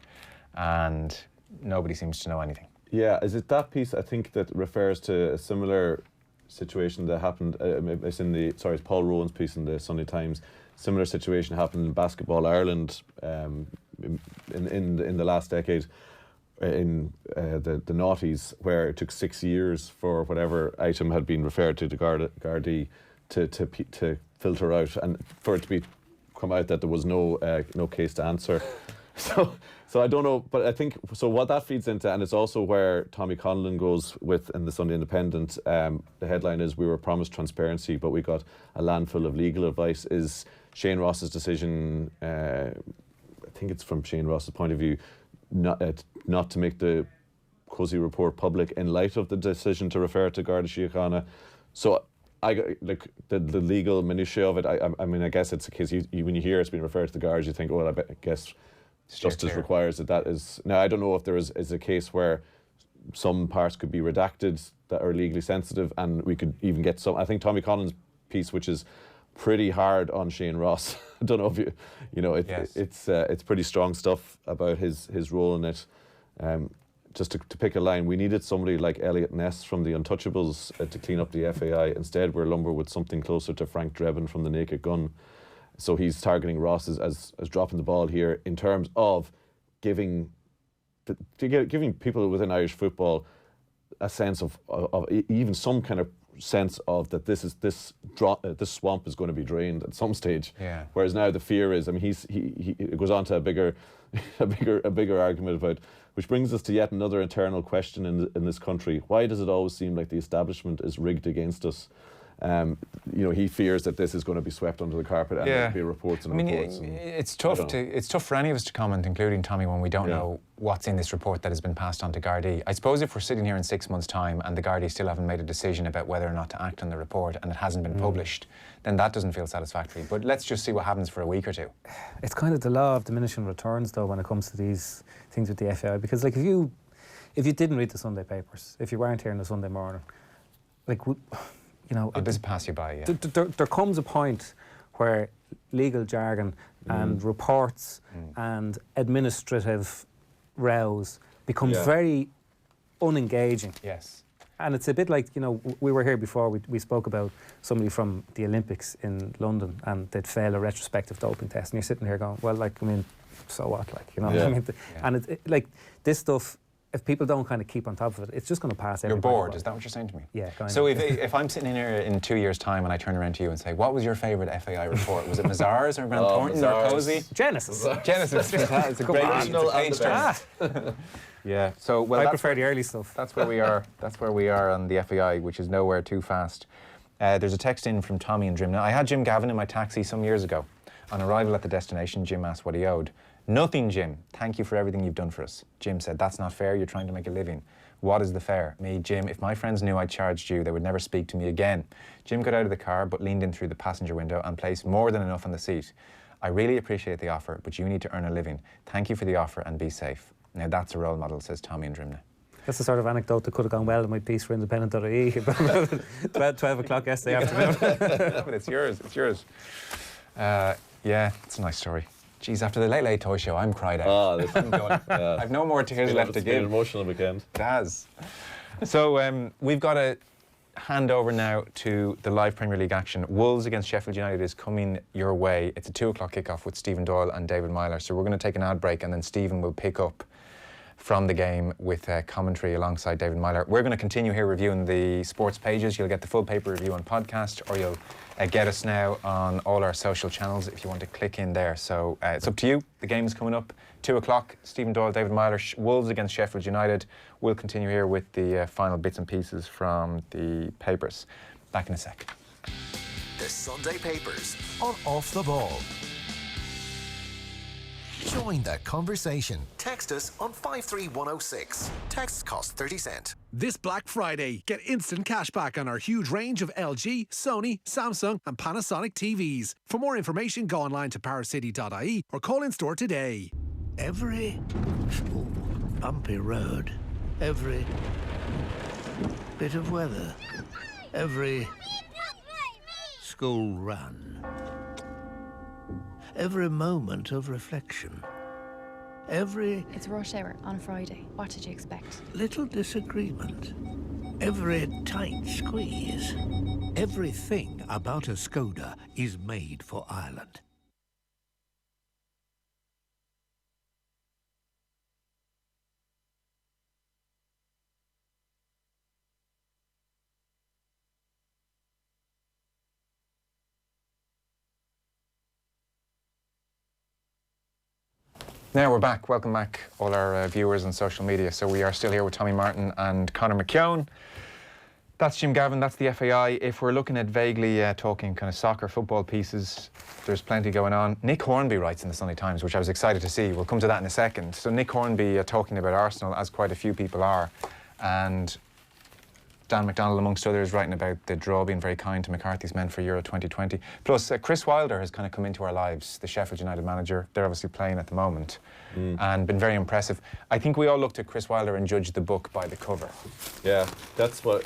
And nobody seems to know anything. Yeah, is it that piece, I think, that refers to a similar situation that happened, it's Paul Rowan's piece in the Sunday Times. Similar situation happened in Basketball Ireland in the last decade, in the noughties, where it took 6 years for whatever item had been referred to the Gardai to filter out, and for it to come out that there was no case to answer. So I don't know, but I think, so what that feeds into, and it's also where Tommy Conlon goes with in the Sunday Independent, the headline is, we were promised transparency, but we got a landful of legal advice. Is Shane Ross's decision, I think it's from Shane Ross's point of view, not to make the KOSI report public in light of the decision to refer to Garda Síochána. So like the legal minutiae of it. I mean, I guess it's a case when you hear it's being referred to the guards, you think, well, I guess justice requires that is. Now, I don't know if there is a case where some parts could be redacted that are legally sensitive, and we could even get some. I think Tommy Collins' piece, which is pretty hard on Shane Ross. I don't know if it's pretty strong stuff about his role in it. Just to pick a line, we needed somebody like Elliot Ness from the Untouchables to clean up the FAI. Instead, we're lumbered with something closer to Frank Drebin from the Naked Gun. So he's targeting Ross as dropping the ball here in terms of giving people within Irish football a sense of even some kind of sense of that this swamp is going to be drained at some stage. Yeah. Whereas now the fear is, I mean, he goes on to a bigger argument about, which brings us to yet another internal question in this country. Why does it always seem like the establishment is rigged against us? He fears that this is going to be swept under the carpet and there'll be reports and reports. It's tough for any of us to comment, including Tommy, when we don't know what's in this report that has been passed on to Gardai. I suppose if we're sitting here in 6 months' time and the Gardai still haven't made a decision about whether or not to act on the report and it hasn't been published, then that doesn't feel satisfactory. But let's just see what happens for a week or two. It's kind of the law of diminishing returns, though, when it comes to these things with the FAI, because like if you didn't read the Sunday papers, if you weren't here on a Sunday morning, like. Does it pass you by? Yeah. There comes a point where legal jargon and reports and administrative rows become very unengaging. Yes. And it's a bit like, we were here before, we spoke about somebody from the Olympics in London and they'd fail a retrospective doping test, and you're sitting here going, well, so what, what I mean? And like this stuff, if people don't kind of keep on top of it, it's just going to pass everybody. You're bored, by. is that what you're saying to me? Yeah, kind of. So if I'm sitting in here in 2 years' time and I turn around to you and say, what was your favourite FAI report? Was it Mazars or Grant Thornton or KOSI? Genesis. Genesis. It's a great page. Yeah. So I prefer the early stuff. That's where we are. That's where we are on the FAI, which is nowhere too fast. There's a text in from Tommy and Jim. Now, I had Jim Gavin in my taxi some years ago. On arrival at the destination, Jim asked what he owed. Nothing, Jim. Thank you for everything you've done for us. Jim said, that's not fair. You're trying to make a living. What is the fare? Me, Jim, if my friends knew I'd charged you, they would never speak to me again. Jim got out of the car, but leaned in through the passenger window and placed more than enough on the seat. I really appreciate the offer, but you need to earn a living. Thank you for the offer and be safe. Now that's a role model, says Tommy and Drimna. That's the sort of anecdote that could have gone well in my piece for Independent.ie about 12 o'clock yesterday afternoon. But it's yours. Yeah, it's a nice story. Geez, after the Late Late Toy Show, I'm cried out. I've no more tears left to give. It's been an emotional weekend. It has. So we've got to hand over now to the live Premier League action. Wolves against Sheffield United is coming your way. It's a 2 o'clock kickoff with Stephen Doyle and David Myler. So we're going to take an ad break and then Stephen will pick up from the game with commentary alongside David Myler. We're going to continue here reviewing the sports pages. You'll get the full paper review on podcast, or you'll get us now on all our social channels if you want to click in there. So it's up to you. The game is coming up, 2 o'clock. Stephen Doyle, David Myler, Wolves against Sheffield United. We'll continue here with the final bits and pieces from the papers. Back in a sec. The Sunday papers on Off the Ball. Join that conversation. Text us on 53106. Texts cost 30 cents. This Black Friday, get instant cash back on our huge range of LG, Sony, Samsung and Panasonic TVs. For more information, go online to powercity.ie or call in store today. Every bumpy road, every bit of weather, every school run, every moment of reflection, It's rush hour on a Friday. What did you expect? little disagreement, every tight squeeze. Everything about a Skoda is made for Ireland. Now we're back. Welcome back, all our viewers on social media. So we are still here with Tommy Martin and Conor McKeon. That's Jim Gavin, that's the FAI. If we're looking at vaguely talking kind of soccer, football pieces, there's plenty going on. Nick Hornby writes in the Sunday Times, which I was excited to see. We'll come to that in a second. So Nick Hornby talking about Arsenal, as quite a few people are. And Dan McDonald, amongst others, writing about the draw being very kind to McCarthy's men for Euro 2020. Plus, Chris Wilder has kind of come into our lives, the Sheffield United manager. They're obviously playing at the moment and been very impressive. I think we all looked at Chris Wilder and judged the book by the cover. Yeah, that's what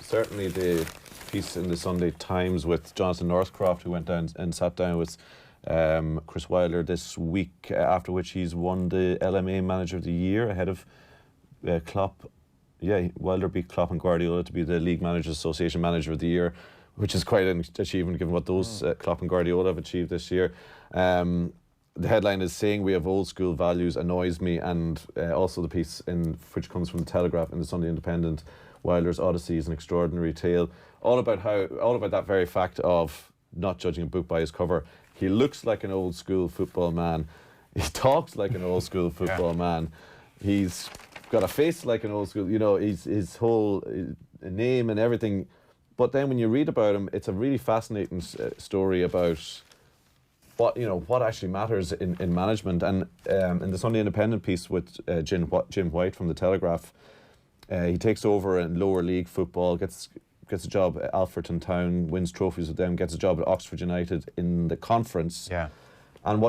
certainly the piece in the Sunday Times with Jonathan Northcroft, who went down and sat down with Chris Wilder this week, after which he's won the LMA Manager of the Year ahead of Klopp. Yeah, Wilder beat Klopp and Guardiola to be the League Managers Association Manager of the Year, which is quite an achievement given what those Klopp and Guardiola have achieved this year. The headline is saying we have old school values annoys me, and also the piece which comes from the Telegraph in the Sunday Independent, Wilder's Odyssey is an extraordinary tale, all about that very fact of not judging a book by his cover. He looks like an old school football man. He talks like an old school football man. He's got a face like an old school, his whole name and everything. But then when you read about him, it's a really fascinating story about what actually matters in management. And in the Sunday Independent piece with Jim White from the Telegraph, he takes over in lower league football, gets a job at Alfreton Town, wins trophies with them, gets a job at Oxford United in the conference. Yeah. And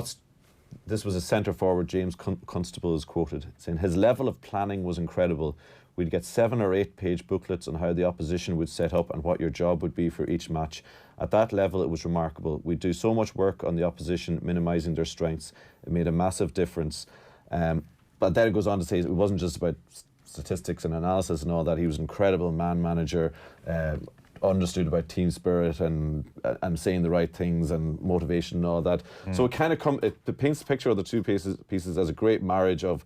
this was a centre forward, James Constable, is quoted saying, his level of planning was incredible. We'd get 7 or 8 page booklets on how the opposition would set up and what your job would be for each match. At that level, it was remarkable. We'd do so much work on the opposition, minimising their strengths. It made a massive difference. But then it goes on to say it wasn't just about statistics and analysis and all that. He was an incredible man manager, understood about team spirit and saying the right things and motivation and all that. So it kind of it paints the picture of the two pieces as a great marriage of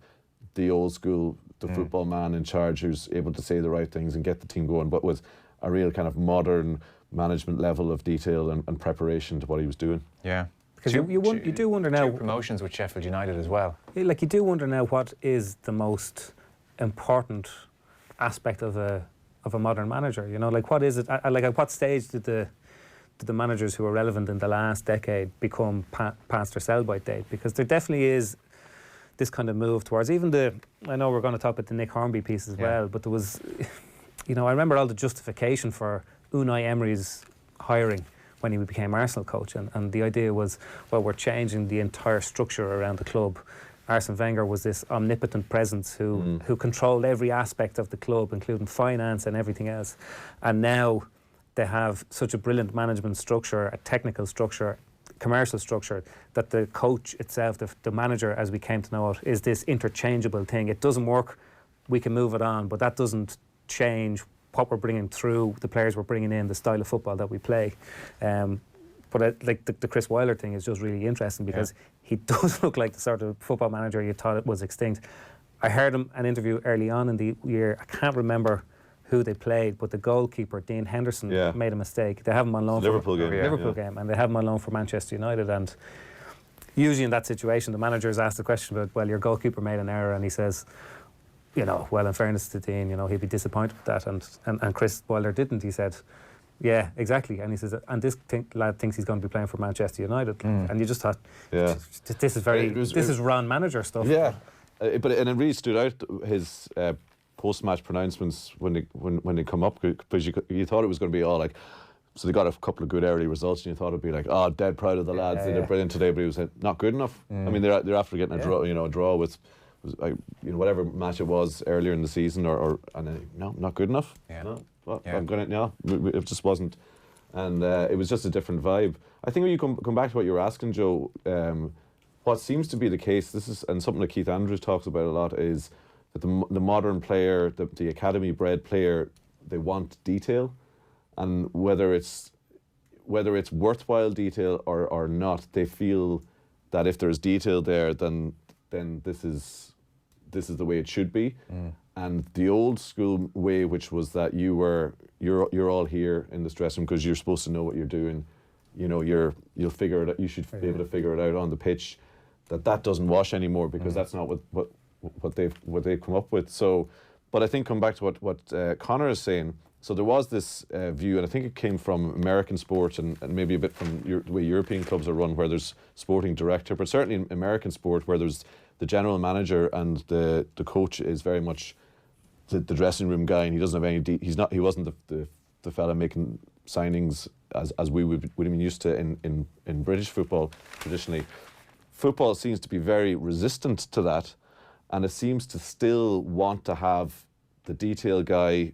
the old school, the football man in charge who's able to say the right things and get the team going, but with a real kind of modern management level of detail and preparation to what he was doing. Yeah. Because you do wonder now. 2 promotions with Sheffield United as well. You do wonder now what is the most important aspect of a modern manager. What is it? At what stage did the managers who were relevant in the last decade become past their sell-by date? Because there definitely is this kind of move towards I know we're going to talk about the Nick Hornby piece as well, but there was, I remember all the justification for Unai Emery's hiring when he became Arsenal coach, and the idea was, well, we're changing the entire structure around the club. Arsene Wenger was this omnipotent presence who controlled every aspect of the club, including finance and everything else. And now they have such a brilliant management structure, a technical structure, commercial structure, that the coach itself, the manager as we came to know it, is this interchangeable thing. It doesn't work, we can move it on, but that doesn't change what we're bringing through, the players we're bringing in, the style of football that we play. But the Chris Wilder thing is just really interesting because he does look like the sort of football manager you thought it was extinct. I heard him an interview early on in the year. I can't remember who they played, but the goalkeeper, Dean Henderson, made a mistake. They have him on loan for Liverpool game, and they have him on loan for Manchester United. And usually in that situation, the manager is asked the question about, well, your goalkeeper made an error, and he says, well, in fairness to Dean, he'd be disappointed with that. And Chris Wilder didn't. He said, yeah, exactly. And he says, and this lad thinks he's going to be playing for Manchester United. And you just thought, this is Ron manager stuff. Yeah, and it really stood out, his post-match pronouncements when they come up, because you thought it was going to be all like, so they got a couple of good early results, and you thought it'd be like, dead proud of the lads, they're brilliant today, but he was not good enough. I mean, they're after getting a draw, a draw with whatever match it was earlier in the season, not good enough. I'm gonna it just wasn't, and it was just a different vibe. I think when you come back to what you were asking, Joe, what seems to be the case, and something that Keith Andrews talks about a lot, is that the modern player, the academy bred player, they want detail, and whether it's worthwhile detail or not, they feel that if there's detail there, then this is the way it should be. And the old school way, which was that you're all here in the dressing room because you're supposed to know what you're doing, you'll figure it out, you should be able to figure it out on the pitch, that doesn't wash anymore, because that's not what they've come up with. So, but I think come back to what Conor is saying. So there was this view, and I think it came from American sport and maybe a bit from the way European clubs are run, where there's sporting director, but certainly in American sport, where there's the general manager and the coach is very much the dressing room guy, and he doesn't have any. He wasn't the fella making signings as we would have been used to in British football traditionally. Football seems to be very resistant to that, and it seems to still want to have the detail guy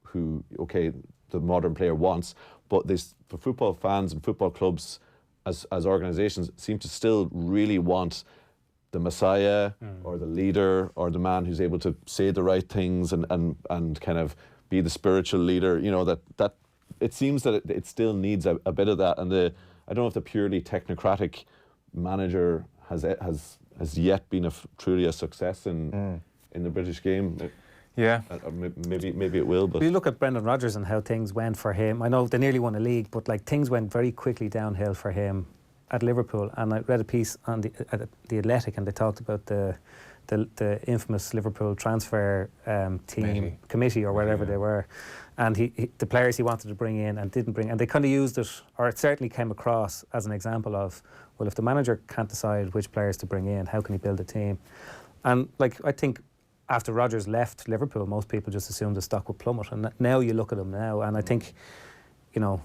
who, okay, the modern player wants, but for football fans and football clubs as organisations seem to still really want the messiah or the leader or the man who's able to say the right things and kind of be the spiritual leader. You know, that it seems that it still needs a bit of that. And I don't know if the purely technocratic manager has yet been truly a success in the British game. Yeah. Maybe it will, but you look at Brendan Rodgers and how things went for him. I know they nearly won a league, but like things went very quickly downhill for him at Liverpool. And I read a piece on the Athletic, and they talked about the infamous Liverpool transfer team committee or whatever they were, and the players he wanted to bring in and didn't bring, and they kind of used it, or it certainly came across as an example of, well, if the manager can't decide which players to bring in, how can he build a team? And like, I think after Rodgers left Liverpool, most people just assumed the stock would plummet, and now you look at him now, and I think, you know,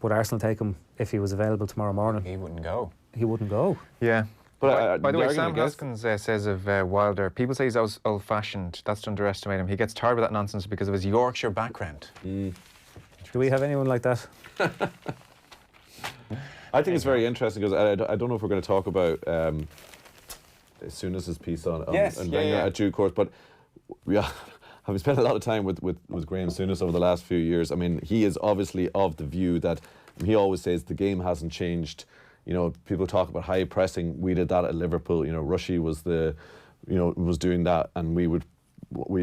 would Arsenal take him if he was available tomorrow morning? He wouldn't go. He wouldn't go. Yeah. But by the way, Sam Hoskins says of Wilder, people say he's old-fashioned. That's to underestimate him. He gets tired of that nonsense because of his Yorkshire background. Do we have anyone like that? I think it's very interesting because I don't know if we're going to talk about Souness's piece on Wenger at due course, but having spent a lot of time with Graham Souness over the last few years, I mean, he is obviously of the view that he always says the game hasn't changed. You know, people talk about high pressing. We did that at Liverpool. You know, Rushy was doing that, and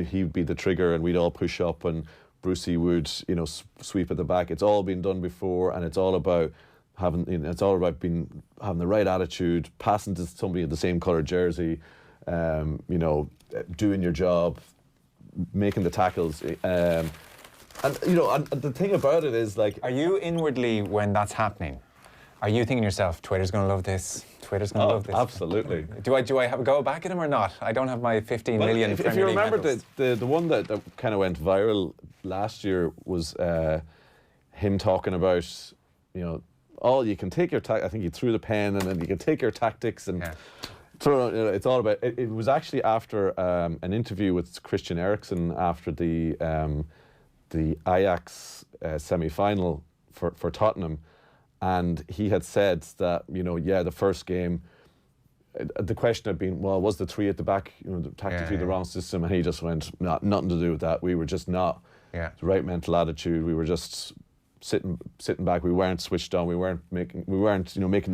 he'd be the trigger, and we'd all push up, and Brucey would, you know, sweep at the back. It's all been done before, and it's all about having the right attitude, passing to somebody in the same colour jersey, you know, doing your job, making the tackles, and you know, and the thing about it is, like, are you inwardly, when that's happening, are you thinking to yourself, Twitter's going to love this? Twitter's going to love this. Absolutely. Do I have a go back at him or not? I don't have my 15 million. If you remember, the one that kind of went viral last year was him talking about, you know, you can take your I think he threw the pen, and then you can take your tactics and throw. You know, it's all about. It was actually after an interview with Christian Eriksen after the Ajax semi-final for Tottenham. And he had said that, you know, the first game, the question had been, well, was the three at the back, you know, tactically the wrong system? And he just went, nothing to do with that. We were just not the right mental attitude. We were just sitting back. We weren't switched on. We weren't making the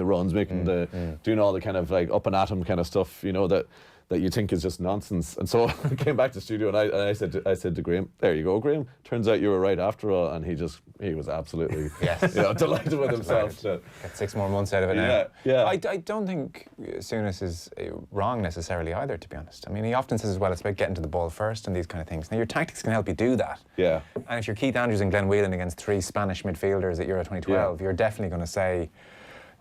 runs, doing all the kind of like up and at 'em kind of stuff, you know, that you think is just nonsense. And so I came back to the studio and I said to Graham, there you go, Graham. Turns out you were right after all. And he was absolutely delighted with himself. Got 6 more months out of it now. Yeah. I don't think Souness is wrong necessarily either, to be honest. I mean, he often says as well, it's about getting to the ball first and these kind of things. Now, your tactics can help you do that. Yeah. And if you're Keith Andrews and Glenn Whelan against 3 Spanish midfielders at Euro 2012, you're definitely going to say,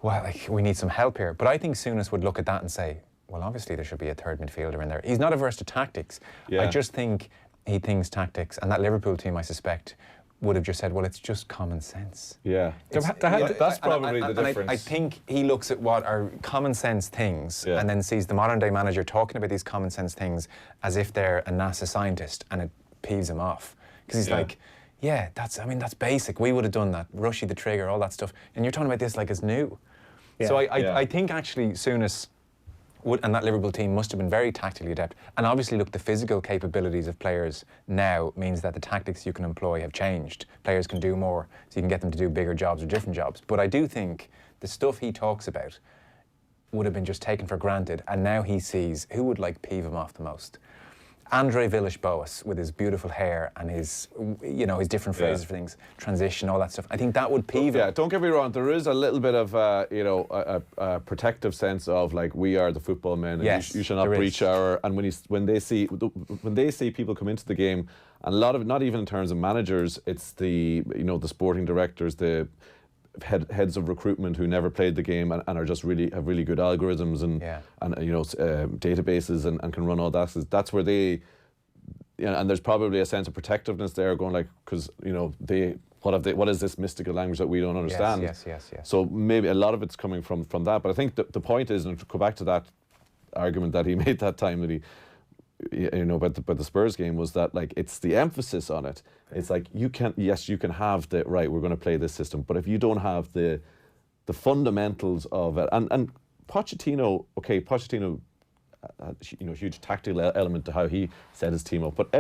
well, like, we need some help here. But I think Souness would look at that and say, well, obviously there should be a third midfielder in there. He's not averse to tactics. I just think he thinks tactics, and that Liverpool team, I suspect, would have just said, well, it's just common sense. Yeah. That's probably the difference. I think he looks at what are common sense things and then sees the modern day manager talking about these common sense things as if they're a NASA scientist, and it peeves him off. Because he's like, that's basic. We would have done that. Rushy the trigger, all that stuff. And you're talking about this like it's new. Yeah. So I think actually Souness and that Liverpool team must have been very tactically adept. And obviously, look, the physical capabilities of players now means that the tactics you can employ have changed. Players can do more, so you can get them to do bigger jobs or different jobs. But I do think the stuff he talks about would have been just taken for granted, and now he sees who would like peeve him off the most. Andre Villas-Boas with his beautiful hair and his, you know, his different phrases for things, transition, all that stuff. I think that would peeve him. Yeah, don't get me wrong. There is a little bit of, a protective sense of like, we are the football men, and you shall not breach our. And when they see people come into the game, and a lot of it, not even in terms of managers, it's the sporting directors, the heads of recruitment who never played the game and are just have really good algorithms and databases and can run all that. That's where and there's probably a sense of protectiveness there, going like, because what is this mystical language that we don't understand? Yes. So maybe a lot of it's coming from that. But I think the point is, and to go back to that argument that he made that time that he, about the Spurs game, was that like it's the emphasis on it. It's like you can have the right. We're going to play this system, but if you don't have the fundamentals of it, and Pochettino, huge tactical element to how he set his team up, but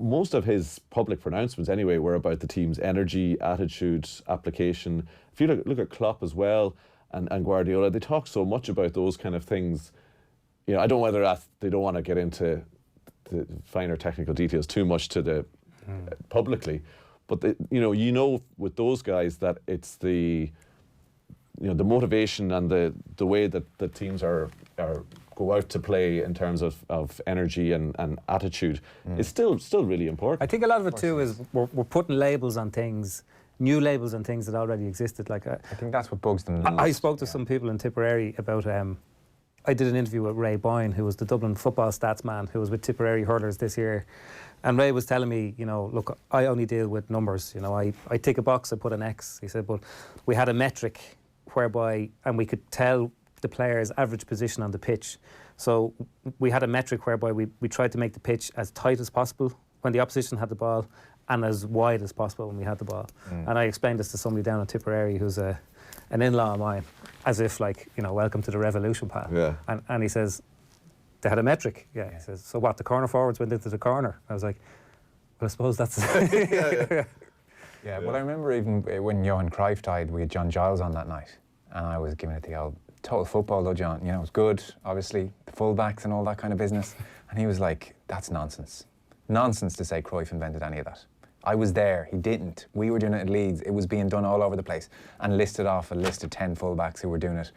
most of his public pronouncements anyway were about the team's energy, attitude, application. If you look at Klopp as well and Guardiola, they talk so much about those kind of things. I don't know whether they don't want to get into the finer technical details too much to the publicly, but with those guys that it's the motivation and the way that the teams are go out to play in terms of energy and attitude is still really important. I think a lot of it too is we're putting labels on things, new labels on things that already existed. Like I think that's what bugs them. I spoke to some people in Tipperary about. I did an interview with Ray Boyne, who was the Dublin football stats man, who was with Tipperary hurlers this year, and Ray was telling me, look, I only deal with numbers. I tick a box, I put an X. He said, but we had a metric whereby, and we could tell the player's average position on the pitch. So we had a metric whereby we tried to make the pitch as tight as possible when the opposition had the ball and as wide as possible when we had the ball. And I explained this to somebody down in Tipperary who's an in-law of mine, as if welcome to the revolution, pal. Yeah. And he says, they had a metric. Yeah. He says, so what, the corner forwards went into the corner? I was like, well, I suppose that's... Yeah, well, I remember even when Johan Cruyff died, we had John Giles on that night, and I was giving it the old total football though, John. It was good, obviously, the fullbacks and all that kind of business. And he was like, that's nonsense. Nonsense to say Cruyff invented any of that. I was there, he didn't. We were doing it at Leeds, it was being done all over the place, and listed off a list of 10 fullbacks who were doing it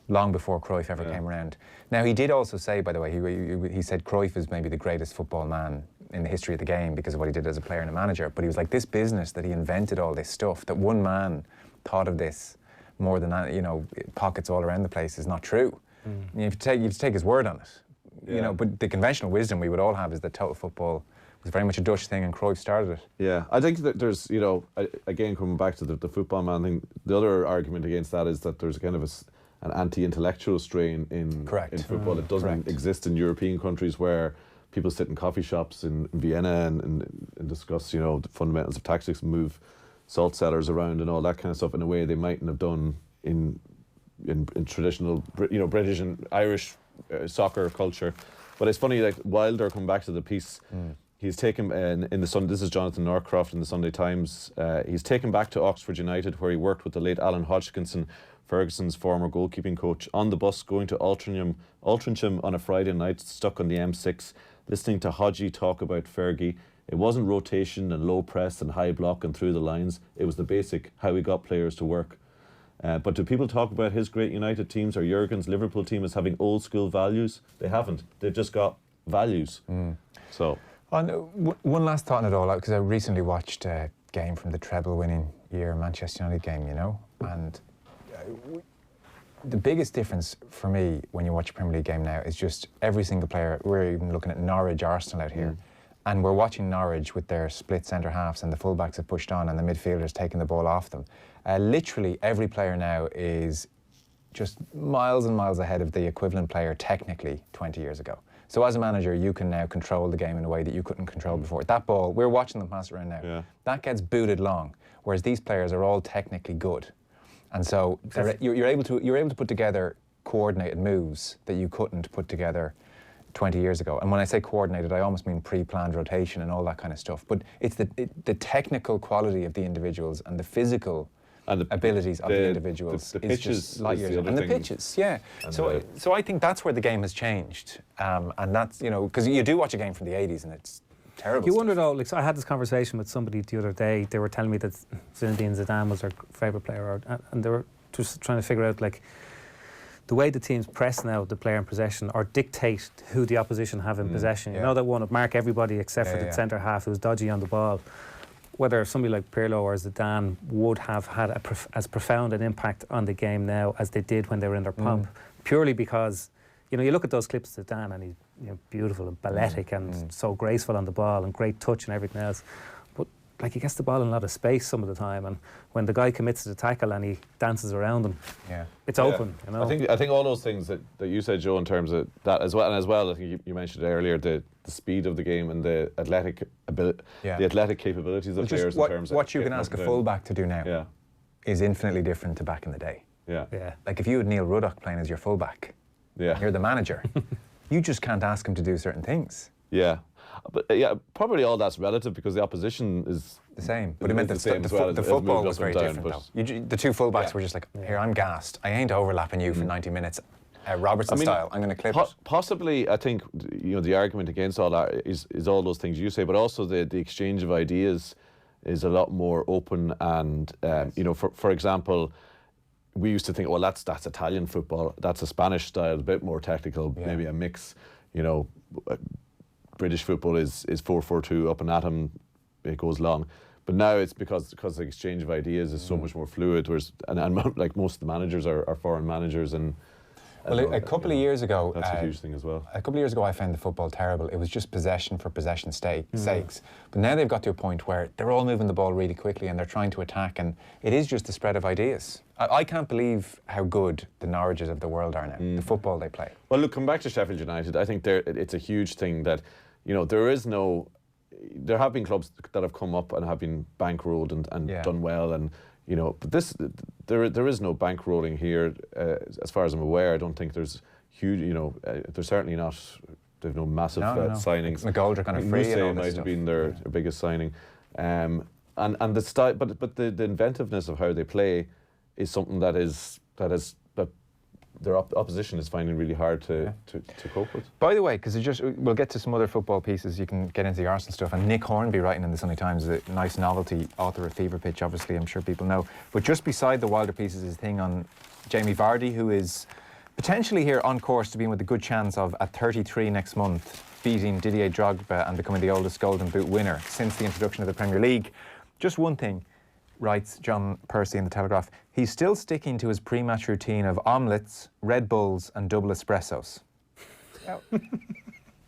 long before Cruyff ever came around. Now, he did also say, by the way, he said Cruyff is maybe the greatest football man in the history of the game because of what he did as a player and a manager. But he was like, this business that he invented all this stuff, that one man thought of this more than, pockets all around the place, is not true. You have to take his word on it. But the conventional wisdom we would all have is that total football was very much a Dutch thing and Cruyff started it. Yeah, I think that there's, again, coming back to the football man thing, the other argument against that is that there's kind of an anti-intellectual strain in football. It doesn't exist in European countries where people sit in coffee shops in Vienna and discuss, the fundamentals of tactics and move salt cellars around and all that kind of stuff in a way they mightn't have done in traditional, British and Irish soccer culture. But it's funny, like Wilder, coming back to the piece, he's taken in the Sun. This is Jonathan Northcroft in the Sunday Times. He's taken back to Oxford United, where he worked with the late Alan Hodgkinson, Ferguson's former goalkeeping coach, on the bus going to Altrincham on a Friday night, stuck on the M6, listening to Hodgie talk about Fergie. It wasn't rotation and low press and high block and through the lines. It was the basic, how he got players to work. But do people talk about his great United teams or Jurgen's Liverpool team as having old school values? They haven't. They've just got values. So. One last thought on it all, because I recently watched a game from the treble-winning year Manchester United game, and the biggest difference for me when you watch a Premier League game now is just every single player. We're even looking at Norwich, Arsenal out here, and we're watching Norwich with their split centre halves and the fullbacks have pushed on and the midfielders taking the ball off them. Literally every player now is just miles and miles ahead of the equivalent player technically 20 years ago. So as a manager, you can now control the game in a way that you couldn't control before. That ball, we're watching them pass around now. That gets booted long, whereas these players are all technically good, and so you're able to put together coordinated moves that you couldn't put together 20 years ago. And when I say coordinated, I almost mean pre-planned rotation and all that kind of stuff. But it's the technical quality of the individuals and the physical and the abilities of the individuals. The pitches just light years. And the pitches, yeah. And so I think that's where the game has changed. And that's, because you do watch a game from the 80s and it's terrible. You wonder though, so I had this conversation with somebody the other day. They were telling me that Zinedine Zidane was their favourite player, and they were just trying to figure out, the way the teams press now the player in possession or dictate who the opposition have in possession. You know that one would mark everybody except for the centre half who's dodgy on the ball. Whether somebody like Pirlo or Zidane would have had as profound an impact on the game now as they did when they were in their pomp, purely because, you look at those clips of Zidane and beautiful and balletic and so graceful on the ball and great touch and everything else. But like he gets the ball in a lot of space some of the time, and when the guy commits to the tackle and he dances around him, it's open. You know? I think all those things that you said, Joe, in terms of that as well, and as well, I think you mentioned earlier the speed of the game and the athletic the athletic capabilities of players. What, in terms what of you can ask a fullback to do now is infinitely different to back in the day. Yeah. Like if you had Neil Ruddock playing as your fullback, you're the manager, you just can't ask him to do certain things. Yeah. But probably all that's relative because the opposition is the same. But it meant the same the as well, football was very down, different though. The two fullbacks were just like, here, I'm gassed. I ain't overlapping you for 90 minutes. Robertson style, I'm going to clip it. Possibly, I think, the argument against all that is all those things you say, but also the exchange of ideas is a lot more open and, for example, we used to think, well, that's Italian football, that's a Spanish style, a bit more technical, maybe a mix. British football is 4-4-2 up and at 'em, it goes long. But now it's because the exchange of ideas is so much more fluid, whereas and like most of the managers are foreign managers and. Well, a couple of years ago, that's a huge thing as well. A couple of years ago, I found the football terrible. It was just possession for possession's sakes. But now they've got to a point where they're all moving the ball really quickly and they're trying to attack, and it is just the spread of ideas. I can't believe how good the Norwiches of the world are now. The football they play. Well, look, come back to Sheffield United. I think it's a huge thing that, there have been clubs that have come up and have been bankrolled and done well, and. But there is no bankrolling here, as far as I'm aware. I don't think there's huge. There's certainly not. There's no massive signings. McGoldrick on a free and all this might stuff. have been their biggest signing, and the style. But the inventiveness of how they play is something that their opposition is finding really hard to cope with. By the way, because we'll get to some other football pieces, you can get into the Arsenal stuff, and Nick Hornby writing in the Sunday Times is a nice novelty, author of Fever Pitch, obviously, I'm sure people know. But just beside the Wilder pieces is a thing on Jamie Vardy, who is potentially here on course to be with a good chance of, at 33 next month, beating Didier Drogba and becoming the oldest Golden Boot winner since the introduction of the Premier League. Just one thing, writes John Percy in The Telegraph, he's still sticking to his pre-match routine of omelettes, Red Bulls and double espressos. Now,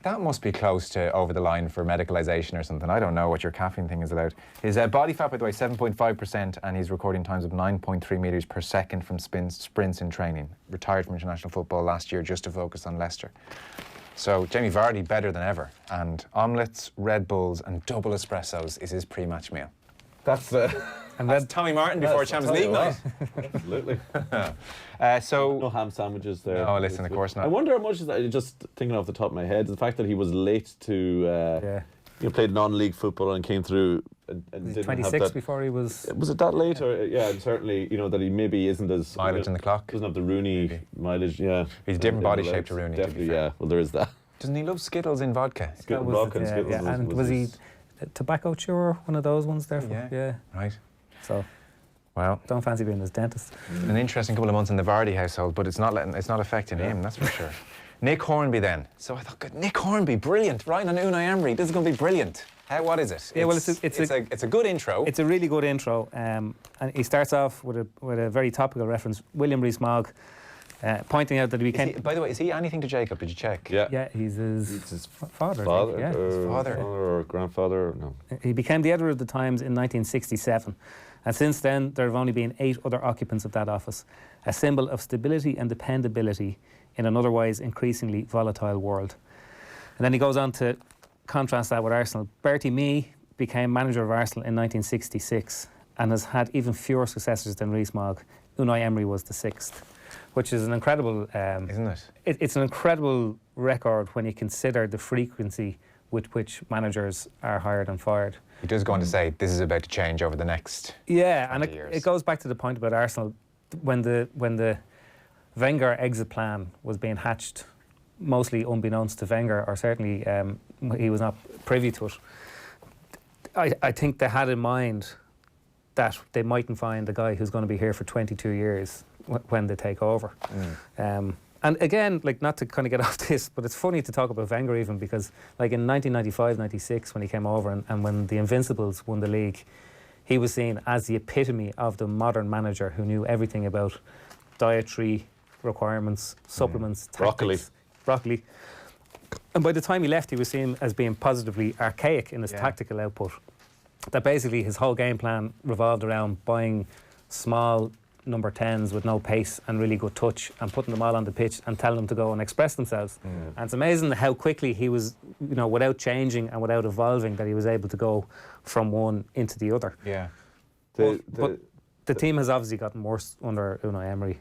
that must be close to over the line for medicalisation or something. I don't know what your caffeine thing is about. His body fat, by the way, 7.5%, and he's recording times of 9.3 metres per second from sprints in training. Retired from international football last year just to focus on Leicester. So Jamie Vardy better than ever, and omelettes, Red Bulls and double espressos is his pre-match meal. That's Tommy Martin before Champions League night. Absolutely. So no ham sandwiches there. No, listen, of course not. I wonder how much is that? Just thinking off the top of my head, the fact that he was late to played non-league football and came through and didn't 26 have that, before he was. Was it that late? Or and certainly that he maybe isn't as mileage in the clock. Doesn't have the Rooney mileage. Yeah, he's a different body shape to Rooney. Definitely, to be fair. Well, there is that. Doesn't he love Skittles in vodka? Vodka and Skittles. Yeah. And was he tobacco chewer? One of those ones there. Yeah. Right. So. Well, don't fancy being his dentist. An interesting couple of months in the Vardy household, but it's not affecting him, that's for sure. Nick Hornby then. So I thought, good, Nick Hornby, brilliant, right on Unai Emery. This is going to be brilliant. What is it? Yeah, well, it's a good intro. It's a really good intro, and he starts off with a very topical reference. William Rees-Mogg pointing out that we can't. By the way, is he anything to Jacob? Did you check? Yeah, he's his father. His father or grandfather? No. He became the editor of the Times in 1967. And since then, there have only been 8 other occupants of that office, a symbol of stability and dependability in an otherwise increasingly volatile world. And then he goes on to contrast that with Arsenal. Bertie Mee became manager of Arsenal in 1966 and has had even fewer successors than Rees-Mogg. Unai Emery was the 6th, which is an incredible... Isn't it? It's an incredible record when you consider the frequency with which managers are hired and fired. He does go on to say this is about to change over the next 20 years. It goes back to the point about Arsenal. When the Wenger exit plan was being hatched, mostly unbeknownst to Wenger, or certainly he was not privy to it, I think they had in mind that they mightn't find a guy who's going to be here for 22 years when they take over. And again, like, not to kind of get off this, but it's funny to talk about Wenger even because, like, in 1995-96 when he came over and when the Invincibles won the league, he was seen as the epitome of the modern manager who knew everything about dietary requirements, supplements, tactics. Broccoli. And by the time he left, he was seen as being positively archaic in his tactical output. That basically his whole game plan revolved around buying small number 10s with no pace and really good touch and putting them all on the pitch and telling them to go and express themselves. And it's amazing how quickly he was, without changing and without evolving, that he was able to go from one into the other. Yeah. But the team has obviously gotten worse under Unai Emery.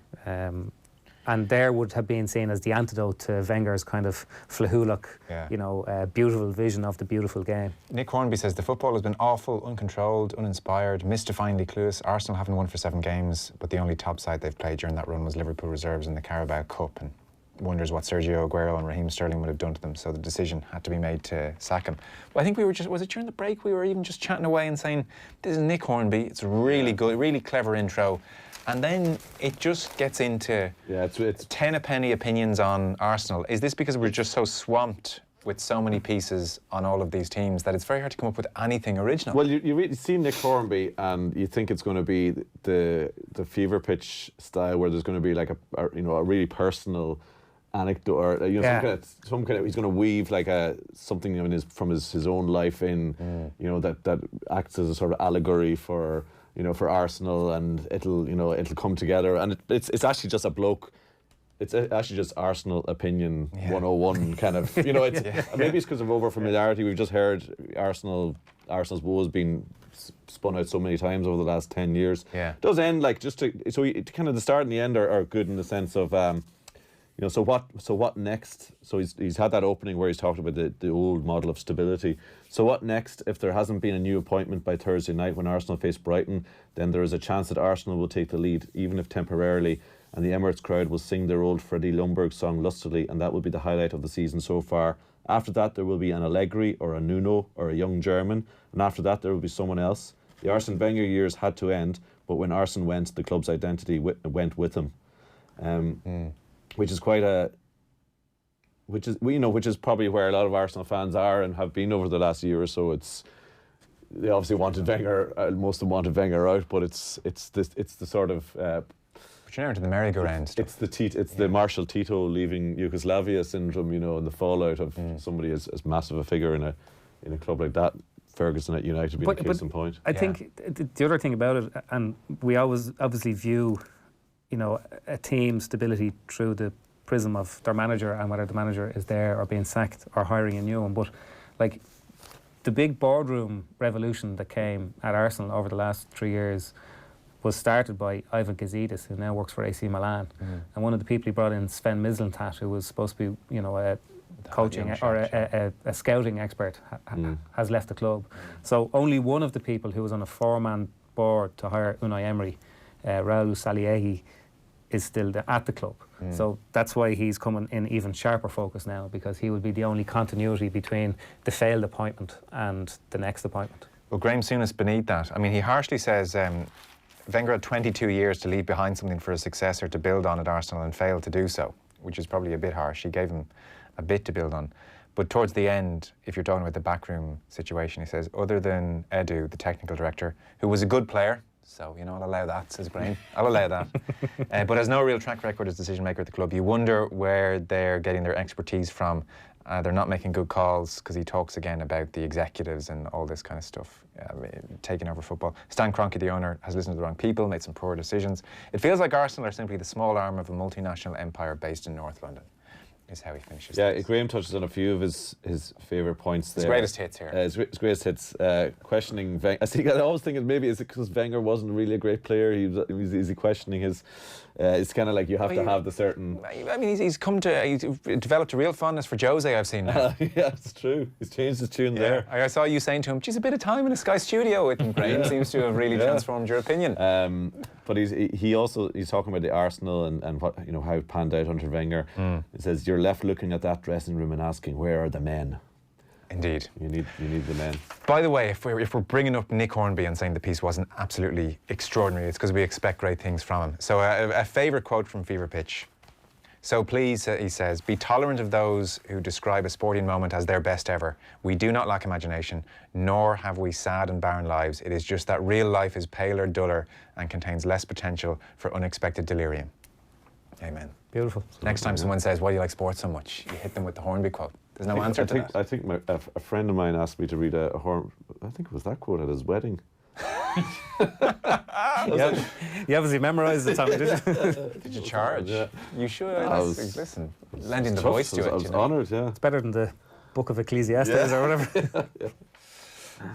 And there would have been seen as the antidote to Wenger's kind of Flahuluk, beautiful vision of the beautiful game. Nick Hornby says the football has been awful, uncontrolled, uninspired, mystifyingly clueless. Arsenal haven't won for 7 games, but the only top side they've played during that run was Liverpool reserves in the Carabao Cup, and wonders what Sergio Aguero and Raheem Sterling would have done to them, so the decision had to be made to sack him. Well, I think was it during the break we were even just chatting away and saying, this is Nick Hornby, it's really good, really clever intro. And then it just gets into it's 10 a penny opinions on Arsenal. Is this because we're just so swamped with so many pieces on all of these teams that it's very hard to come up with anything original? Well, you really see Nick Hornby and you think it's going to be the fever pitch style where there's going to be like a really personal anecdote or some kind of he's going to weave like something from his own life in that acts as a sort of allegory for Arsenal, and it'll come together, and it's actually just a bloke. It's actually just Arsenal opinion 101 kind of. Maybe it's because of over familiarity. We've just heard Arsenal's woes being spun out so many times over the last 10 years. Yeah, it does end like kind of the start and the end are good in the sense of so what next? So he's had that opening where he's talked about the old model of stability. So what next? If there hasn't been a new appointment by Thursday night when Arsenal face Brighton, then there is a chance that Arsenal will take the lead, even if temporarily, and the Emirates crowd will sing their old Freddie Ljungberg song lustily, and that will be the highlight of the season so far. After that, there will be an Allegri or a Nuno or a young German, and after that, there will be someone else. The Arsene Wenger years had to end, but when Arsene went, the club's identity went with him. Which is which is probably where a lot of Arsenal fans are and have been over the last year or so. They obviously wanted Wenger, most of them wanted Wenger out, but it's the sort of. But you're now into the merry-go-round stuff. It's the Marshal Tito leaving Yugoslavia syndrome, and the fallout of somebody as massive a figure in a club like that. Ferguson at United being a case in point. I think the other thing about it, and we always obviously view a team stability through the prism of their manager and whether the manager is there or being sacked or hiring a new one. But like the big boardroom revolution that came at Arsenal over the last 3 years was started by Ivan Gazidis, who now works for AC Milan. And one of the people he brought in, Sven Mislintat, who was supposed to be, a coaching or a scouting expert, has left the club. So only one of the people who was on a 4-man board to hire Unai Emery, Raul Saliehi, is still at the club. So that's why he's coming in even sharper focus now, because he would be the only continuity between the failed appointment and the next appointment. Well, Graham Souness beneath that. I mean, he harshly says Wenger had 22 years to leave behind something for his successor to build on at Arsenal and failed to do so, which is probably a bit harsh. He gave him a bit to build on. But towards the end, if you're talking about the backroom situation, he says, other than Edu, the technical director, who was a good player, so, I'll allow that, says Graham. I'll allow that. But has no real track record as decision maker at the club. You wonder where they're getting their expertise from. They're not making good calls, because he talks again about the executives and all this kind of stuff, taking over football. Stan Kroenke, the owner, has listened to the wrong people, made some poor decisions. It feels like Arsenal are simply the small arm of a multinational empire based in North London, is how he finishes. Yeah, this. Graham touches on a few of his favourite points there. His greatest hits here. His greatest hits. Questioning Wenger. I always think maybe it's because Wenger wasn't really a great player. Is he questioning his... it's kind of like you have to have the certain... I mean, he's developed a real fondness for Jose, I've seen now. Yeah, it's true. He's changed his tune there. I saw you saying to him, geez, a bit of time in a Sky studio with him, Graham. Seems to have really transformed your opinion. But he's talking about the Arsenal and what how it panned out under Wenger. It says you're left looking at that dressing room and asking, where are the men? Indeed. You need the men. By the way, if we're bringing up Nick Hornby and saying the piece wasn't absolutely extraordinary, it's because we expect great things from him. So a favourite quote from Fever Pitch. So please, he says, be tolerant of those who describe a sporting moment as their best ever. We do not lack imagination, nor have we sad and barren lives. It is just that real life is paler, duller, and contains less potential for unexpected delirium. Amen. Beautiful. Next time someone says, why do you like sports so much? You hit them with the Hornby quote. There's no answer to that. I think a friend of mine asked me to read a horn. I think it was that quote at his wedding. You obviously memorised it, Tommy, did you? Did you charge? Yeah. You should. Listen, it lending the tough. voice to it. I was honoured, yeah. It's better than the Book of Ecclesiastes or whatever.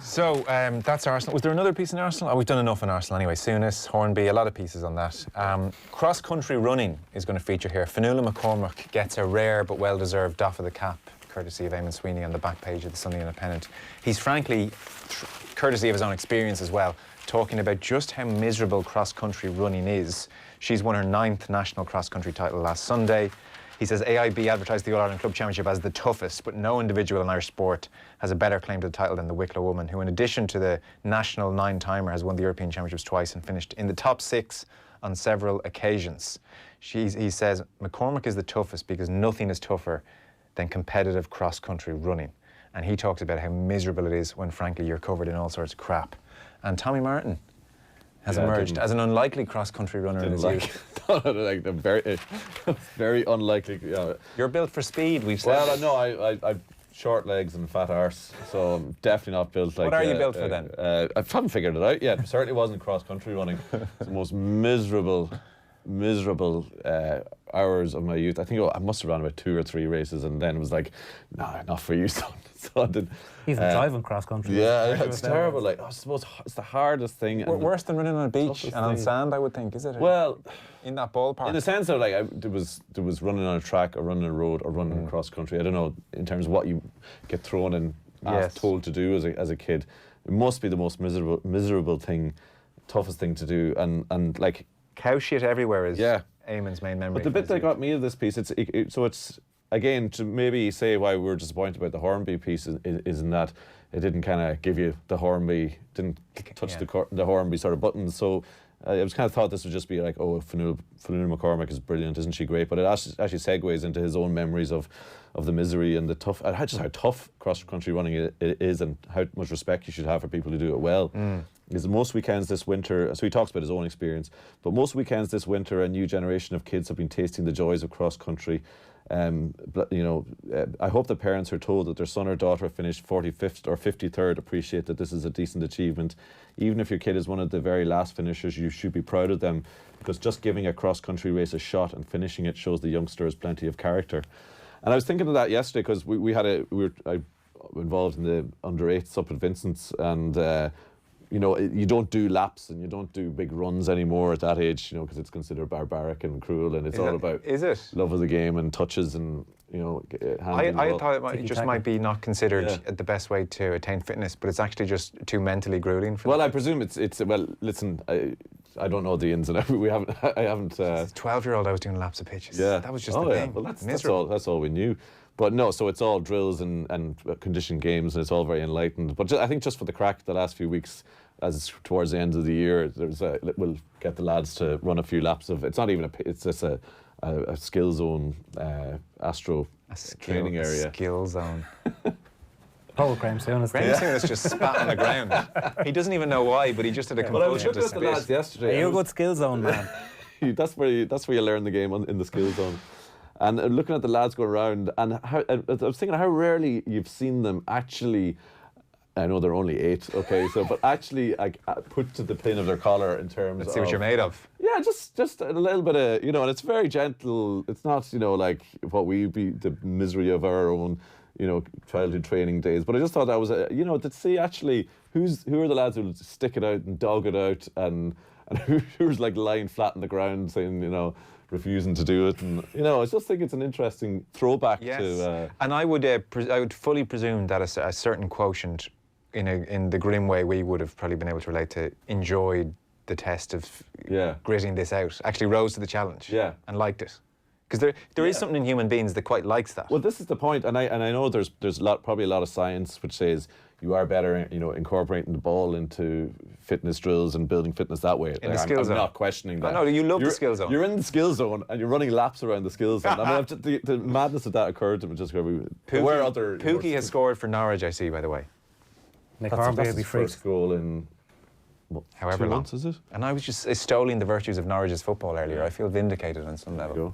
So that's Arsenal. Was there another piece in Arsenal? Oh, we've done enough in Arsenal anyway. Souness, Hornby, a lot of pieces on that. Cross-country running is going to feature here. Fionnuala McCormack gets a rare but well-deserved doff of the cap, courtesy of Eamon Sweeney on the back page of the Sunday Independent. He's frankly, courtesy of his own experience as well, talking about just how miserable cross-country running is. She's won her 9th national cross-country title last Sunday. He says AIB advertised the All-Ireland Club Championship as the toughest, but no individual in Irish sport has a better claim to the title than the Wicklow woman, who in addition to the national 9-timer has won the European Championships twice and finished in the top 6 on several occasions. He says McCormack is the toughest because nothing is tougher than competitive cross-country running. And he talks about how miserable it is when, frankly, you're covered in all sorts of crap. And Tommy Martin has emerged as an unlikely cross-country runner in his youth. Like a very, very unlikely. You're built for speed, we've said. Well, no, I've short legs and fat arse, so I'm definitely not built like. What are you built for then? I haven't figured it out yet. It certainly wasn't cross-country running. It's the most miserable hours of my youth. I think I must have run about 2 or 3 races, and then it was like, no, not for you, son. So I did. Even driving cross-country. Yeah, it's terrible. Like, I suppose it's the hardest thing. Worse than running on a beach and on sand, I would think, is it? Well, in that ballpark. in the sense of like, there was running on a track or running on a road or running cross country. I don't know in terms of what you get thrown and told to do as a kid. It must be the most miserable thing, toughest thing to do, and like cow shit everywhere is Eamon's main memory. But the bit that got me of this piece, it's again, to maybe say why we're disappointed about the Hornby piece is in that it didn't kind of give you the Hornby, didn't touch the Hornby sort of buttons. So I was kind of thought this would just be like, oh, Fionnuala McCormack is brilliant, isn't she great? But it actually segues into his own memories of the misery and the tough, just how tough cross-country running it is, and how much respect you should have for people who do it well. Because most weekends this winter, so he talks about his own experience, but most weekends this winter a new generation of kids have been tasting the joys of cross-country. I hope the parents who are told that their son or daughter finished 45th or 53rd appreciate that this is a decent achievement. Even if your kid is one of the very last finishers, you should be proud of them, because just giving a cross-country race a shot and finishing it shows the youngster has plenty of character. And I was thinking of that yesterday because I involved in the under-8s up at Vincent's, and you don't do laps and you don't do big runs anymore at that age, because it's considered barbaric and cruel, and it's all about love of the game and touches and I thought it just might be not considered the best way to attain fitness, but it's actually just too mentally grueling for them. I presume it's well, listen, I don't know the ins and outs. I haven't. 12-year-old, I was doing laps of pitches. Yeah, that was just the thing. Well, that's all we knew. But no, so it's all drills and conditioned games, and it's all very enlightened. But I think just for the crack, the last few weeks, as towards the end of the year, we'll get the lads to run a few laps of. It's not even it's just a skill zone, Astro training area. Skill zone. Paul Graham Souness just spat on the ground. He doesn't even know why, but he just had a compulsion I was looking to at the lads yesterday. You're a good skill zone man. That's where you learn the game in the skill zone. And looking at the lads go around, and I was thinking how rarely you've seen them actually. I know they're only 8, okay, but actually put to the pin of their collar in terms of. Let's see what you're made of. Yeah, just a little bit of, and it's very gentle. It's not, like what we be the misery of our own, childhood training days. But I just thought that was, to see actually who are the lads who stick it out and dog it out, and who's like lying flat on the ground saying, refusing to do it, and I just think it's an interesting throwback to. And I would fully presume that a certain quotient, in the grim way we would have probably been able to relate to, enjoyed the test of gritting this out, actually rose to the challenge, and liked it. Because there is something in human beings that quite likes that. Well, this is the point, and I know there's probably a lot of science which says you are better, incorporating the ball into fitness drills and building fitness that way. In the skill zone. I'm not questioning that. No, you love the skill zone. You're in the skill zone and you're running laps around the skill zone. I mean, the madness of that occurred to me just where Pookie has scored for Norwich, I see, by the way. Nick Hornby will be free. First goal in however 2 long. months, is it? And I was just extolling the virtues of Norwich's football earlier. I feel vindicated on some level.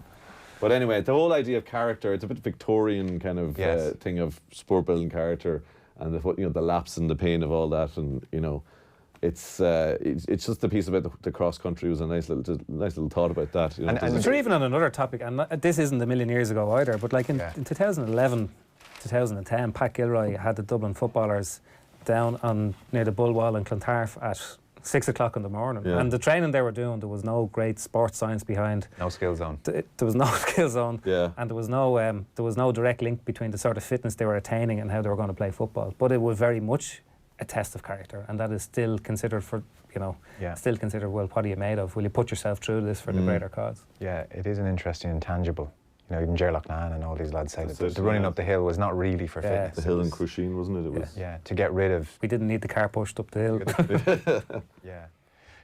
But anyway, the whole idea of character, it's a bit Victorian kind of thing of sport building character, and the lapse and the pain of all that, and it's just the piece about the cross country was a nice little thought about that. And sure, even on another topic, and this isn't a million years ago either, but like in 2011, 2010, Pat Gilroy had the Dublin footballers down near the Bullwall in Clontarf at 6 o'clock in the morning, and the training they were doing, there was no great sports science behind. No skill zone. There was no skill zone, and there was no direct link between the sort of fitness they were attaining and how they were going to play football. But it was very much a test of character, and that is still considered still considered, well, what are you made of? Will you put yourself through this for the greater cause? Yeah, it is an interesting intangible. Even Ger Loughnane and all these lads say that the running up the hill was not really for fitness. The hill in Crusheen, wasn't it? It was. Yeah, to get rid of. We didn't need the car pushed up the hill. Yeah.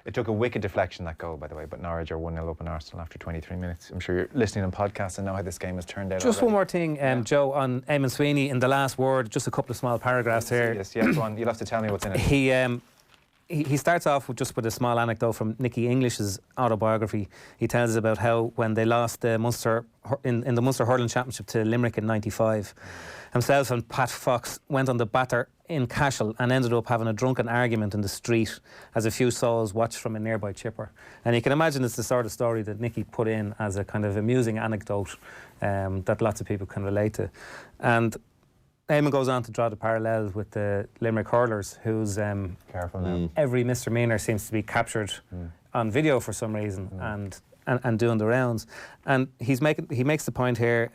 It took a wicked deflection, that goal, by the way, but Norwich are 1-0 up in Arsenal after 23 minutes. I'm sure you're listening on podcasts and know how this game has turned out. Just already. one more thing, Joe, on Eamon Sweeney in the last word, just a couple of small paragraphs here. Yes, go on. You'll have to tell me what's in it. He starts off with a small anecdote from Nicky English's autobiography. He tells us about how when they lost the Munster in the Munster Hurling Championship to Limerick in '95, himself and Pat Fox went on the batter in Cashel and ended up having a drunken argument in the street as a few souls watched from a nearby chipper. And you can imagine it's the sort of story that Nicky put in as a kind of amusing anecdote that lots of people can relate to. And Eamon goes on to draw the parallels with the Limerick hurlers, whose careful now. Every misdemeanour seems to be captured on video for some reason and doing the rounds. And he makes the point here,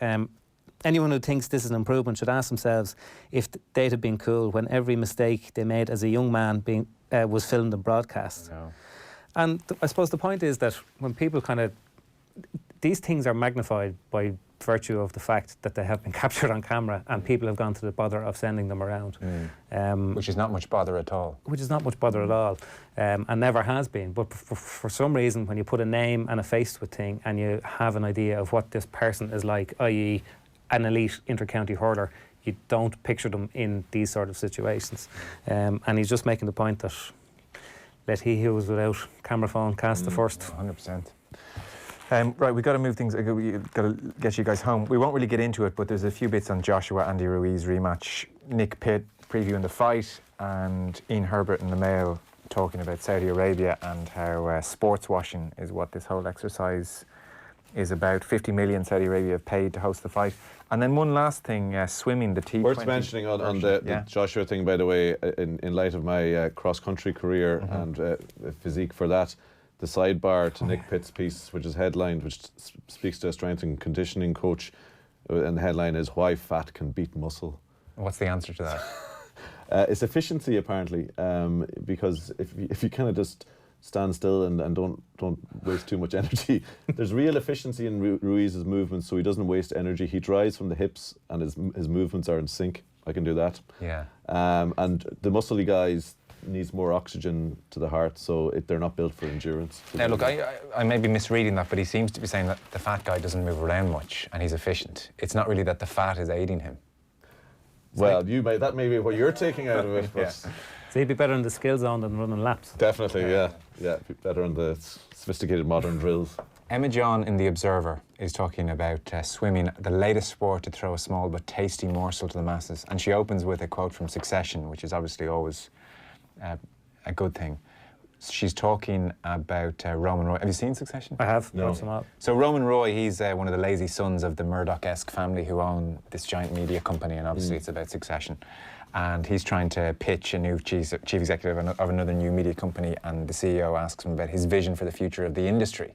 anyone who thinks this is an improvement should ask themselves if they'd have been cool when every mistake they made as a young man was filmed and broadcast. And I suppose the point is that when people these things are magnified by virtue of the fact that they have been captured on camera and people have gone to the bother of sending them around. Which is not much bother at all. Which is not much bother at all, and never has been. But for some reason, when you put a name and a face to a thing and you have an idea of what this person is like, i.e. an elite inter-county hurler, you don't picture them in these sort of situations. And he's just making the point that let he who was without camera phone cast the first. 100%. Right, we've got to move things. We've got to get you guys home. We won't really get into it, but there's a few bits on Joshua Andy Ruiz rematch. Nick Pitt previewing the fight, and Ian Herbert in the Mail talking about Saudi Arabia and how sports washing is what this whole exercise is about. 50 million Saudi Arabia have paid to host the fight. And then one last thing, swimming, the T20. Worth mentioning on the Joshua thing, by the way, in light of my cross-country career and physique for that, the sidebar to Nick Pitt's piece, which is headlined, which speaks to a strength and conditioning coach, and the headline is "Why Fat Can Beat Muscle." What's the answer to that? It's efficiency, apparently, because if you kind of just stand still and don't waste too much energy, there's real efficiency in Ruiz's movements, so he doesn't waste energy. He drives from the hips, and his movements are in sync. I can do that. Yeah. And the muscly guys needs more oxygen to the heart, so they're not built for endurance. Now look, I may be misreading that, but he seems to be saying that the fat guy doesn't move around much and he's efficient. It's not really that the fat is aiding him. Well, that may be what you're taking out of it. But So he'd be better in the skill zone than running laps. Definitely, yeah. Be better in the sophisticated modern drills. Emma John in The Observer is talking about swimming, the latest sport to throw a small but tasty morsel to the masses. And she opens with a quote from Succession, which is obviously always a good thing. She's talking about Roman Roy. Have you seen Succession? I have. No. So Roman Roy, he's one of the lazy sons of the Murdoch-esque family who own this giant media company, and obviously it's about succession. And he's trying to pitch a new chief executive of another new media company, and the CEO asks him about his vision for the future of the industry.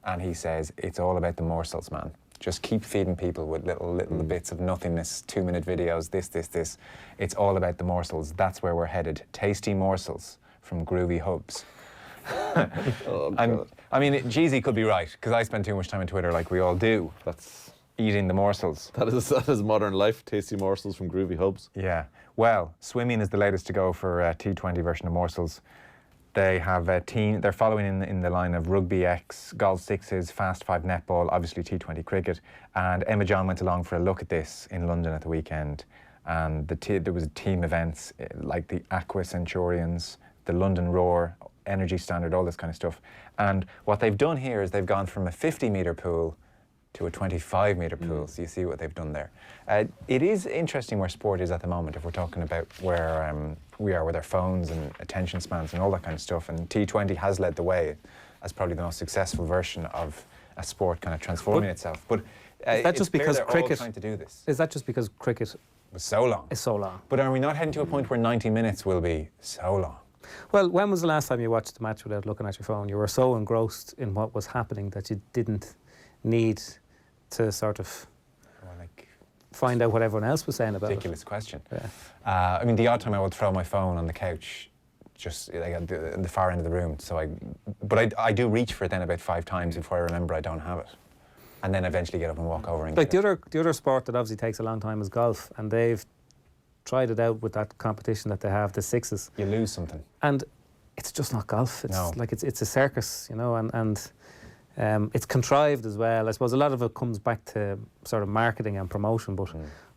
And he says, it's all about the morsels, man. Just keep feeding people with little bits of nothingness, 2-minute videos, this. It's all about the morsels. That's where we're headed. Tasty morsels from groovy hubs. I mean, Jeezy could be right, because I spend too much time on Twitter like we all do. That's eating the morsels. That is modern life, tasty morsels from groovy hubs. Yeah. Well, swimming is the latest to go for a T20 version of morsels. They have a team, they're following in the line of Rugby X, Golf Sixes, Fast 5 netball, obviously T20 cricket. And Emma John went along for a look at this in London at the weekend. And there was team events like the Aqua Centurions, the London Roar, Energy Standard, all this kind of stuff. And what they've done here is they've gone from a 50-metre pool to a 25-metre pool, so you see what they've done there. It is interesting where sport is at the moment, if we're talking about where we are with our phones and attention spans and all that kind of stuff, and T20 has led the way as probably the most successful version of a sport kind of transforming itself. But is that just because cricket all trying to do this? Is that just because cricket was so long? Is so long. But are we not heading to a point where 90 minutes will be so long? Well, when was the last time you watched the match without looking at your phone? You were so engrossed in what was happening that you didn't need to sort of find out what everyone else was saying about ridiculous question. Yeah. I mean, the odd time I would throw my phone on the couch, just like at the far end of the room. So I do reach for it then about 5 times before I remember I don't have it, and then eventually get up and walk over and like the other sport that obviously takes a long time is golf, and they've tried it out with that competition that they have, the sixes. You lose something, and it's just not golf. It's like it's a circus, you know, and it's contrived as well. I suppose a lot of it comes back to sort of marketing and promotion, but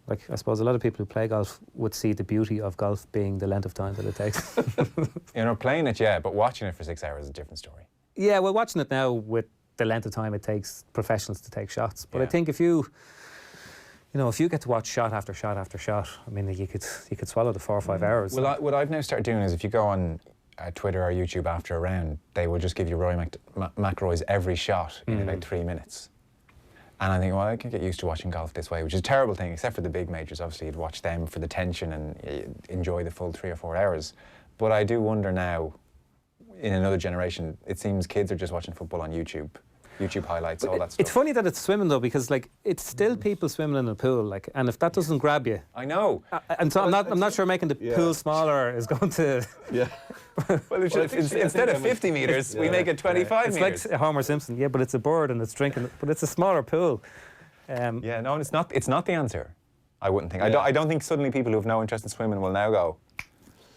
like I suppose a lot of people who play golf would see the beauty of golf being the length of time that it takes. You know, playing it, yeah, but watching it for 6 hours is a different story. Yeah, well, watching it now with the length of time it takes professionals to take shots. But I think if you get to watch shot after shot after shot, I mean, you could swallow the 4 or 5 hours. Well, what I've now started doing is if you go on Twitter or YouTube after a round, they will just give you Rory McIlroy's every shot in about 3 minutes. And I think, well, I can get used to watching golf this way, which is a terrible thing, except for the big majors. Obviously, you'd watch them for the tension and enjoy the full 3 or 4 hours. But I do wonder now, in another generation, it seems kids are just watching football on YouTube highlights, all that stuff. It's funny that it's swimming though, because like it's still people swimming in a pool, like, and if that doesn't grab you, I know. And so I'm not sure making the pool smaller is going to. Yeah. Well, instead of 50 metres, we make it 25 metres. It's like Homer Simpson, yeah, but it's a bird and it's drinking, but it's a smaller pool. Yeah, no, it's not the answer. I wouldn't think. I don't think suddenly people who have no interest in swimming will now go,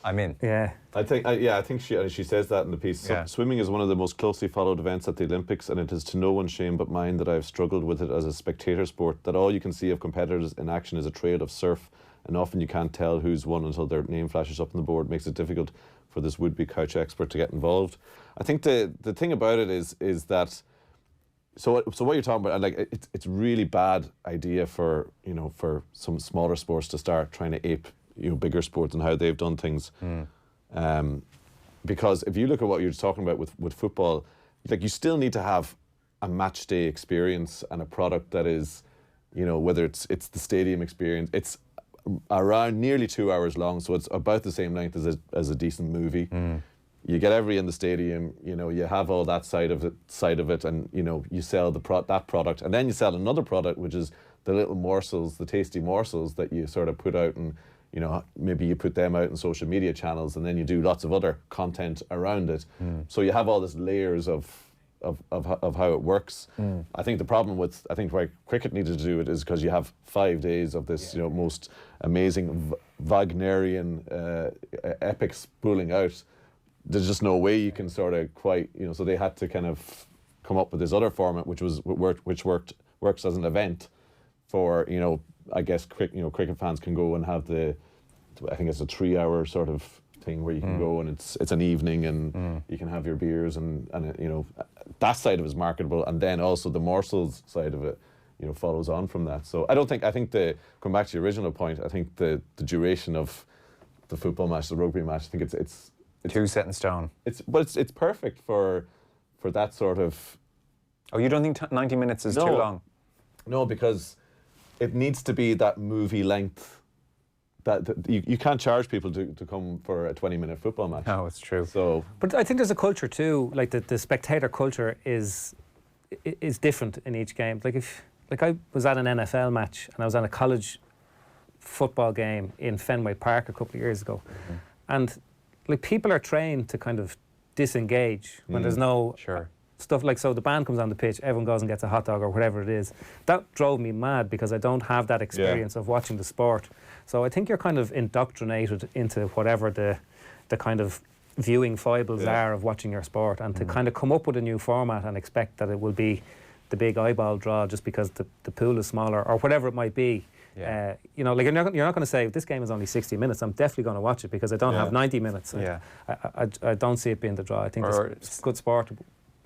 I'm in. Yeah. I think she says that in the piece. So swimming is one of the most closely followed events at the Olympics, and it is to no one's shame but mine that I have struggled with it as a spectator sport, that all you can see of competitors in action is a trail of surf, and often you can't tell who's won until their name flashes up on the board. It makes it difficult for this would-be couch expert to get involved. I think the thing about it is that so what you're talking about, like it's really bad idea for some smaller sports to start trying to ape bigger sports and how they've done things. Because if you look at what you're talking about with football, like you still need to have a match day experience and a product that is, whether it's the stadium experience, it's around nearly 2 hours long, so it's about the same length as a decent movie. You get every in the stadium, you have all that side of it, and you sell that product, and then you sell another product, which is the little morsels, the tasty morsels that you sort of put out, and maybe you put them out in social media channels, and then you do lots of other content around it. So you have all these layers of how it works. I think the problem why cricket needed to do it is because you have 5 days of this most amazing Wagnerian epic spooling out. There's just no way you can sort of quite so they had to kind of come up with this other format which works as an event for I guess cricket fans can go and have I think it's a 3-hour sort of thing where you can go and it's an evening and you can have your beers and that side of it is marketable, and then also the morsels side of it follows on from that. So I think come back to your original point, I think the duration of the football match, the rugby match, I think it's too set in stone. It's perfect for that sort of. Oh, you don't think 90 minutes is too long? No, because it needs to be that movie length. That you can't charge people to come for a 20-minute football match. No, it's true. So, but I think there's a culture too. Like the spectator culture is different in each game. Like I was at an NFL match and I was at a college football game in Fenway Park a couple of years ago, and like people are trained to kind of disengage when there's no stuff like, so the band comes on the pitch, everyone goes and gets a hot dog or whatever it is. That drove me mad because I don't have that experience of watching the sport. So I think you're kind of indoctrinated into whatever the kind of viewing foibles are of watching your sport, and to kind of come up with a new format and expect that it will be the big eyeball draw just because the pool is smaller or whatever it might be. Like you're not going to say this game is only 60 minutes. I'm definitely going to watch it because I don't have 90 minutes. I don't see it being the draw. I think it's good sport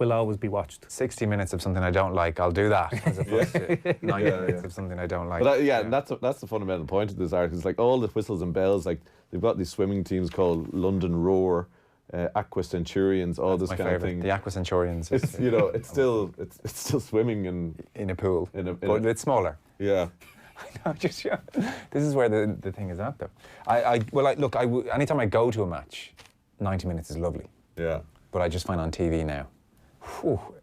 will always be watched. 60 minutes of something I don't like, I'll do that, as opposed to 90 minutes of something I don't like. But that's the fundamental point of this article. It's like all the whistles and bells. Like they've got these swimming teams called London Roar, Aqua Centurions, all That's this my kind favourite. of thing. The Aqua Centurions. It's it's still swimming in a pool, but it's smaller. Yeah. This is where the thing is at, though. Anytime I go to a match, 90 minutes is lovely. Yeah. But I just find on TV now,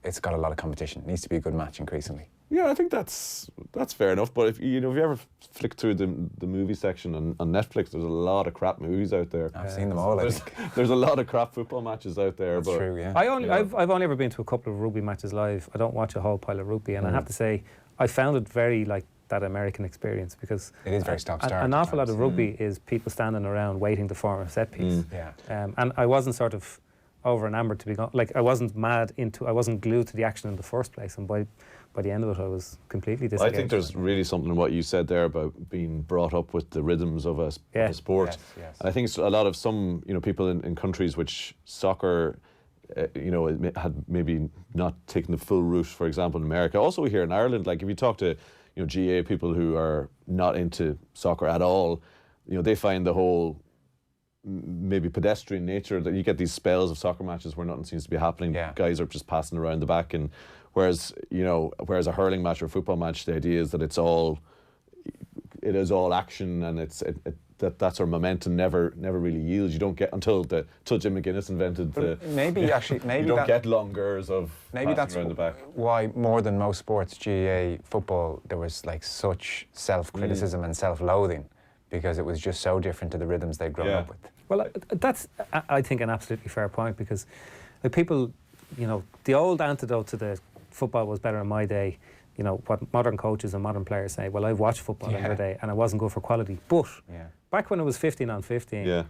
it's got a lot of competition. It needs to be a good match increasingly. Yeah, I think that's fair enough. But if you ever flick through the movie section on Netflix, there's a lot of crap movies out there. I've seen them all. There's a lot of crap football matches out there. That's true. Yeah. I've only ever been to a couple of rugby matches live. I don't watch a whole pile of rugby, and I have to say, I found it very like that American experience, because it is very stop-start. An awful lot of rugby is people standing around waiting to form a set piece. And I wasn't sort of over enamored to be I wasn't I wasn't glued to the action in the first place, and by the end of it I was completely disengaged. I think there's really something in what you said there about being brought up with the rhythms of a sport. Yes. And I think it's a lot of some people in countries which soccer it had maybe not taken the full route, for example in America. Also here in Ireland, like if you talk to GA people who are not into soccer at all, they find the whole maybe pedestrian nature that you get these spells of soccer matches where nothing seems to be happening. Guys are just passing around the back, and whereas a hurling match or a football match, the idea is that it is all action, and that sort of momentum never really yields. You don't get until Jim McGuinness invented maybe you don't get longers of maybe passing that's around the back. why more than most sports, GAA football, there was like such self-criticism and self-loathing, because it was just so different to the rhythms they'd grown up with. Well, that's I think an absolutely fair point, because like people, the old antidote to the football was better in my day. What modern coaches and modern players say, well, I've watched football every day and I wasn't good for quality. But back when it was 15 on 15,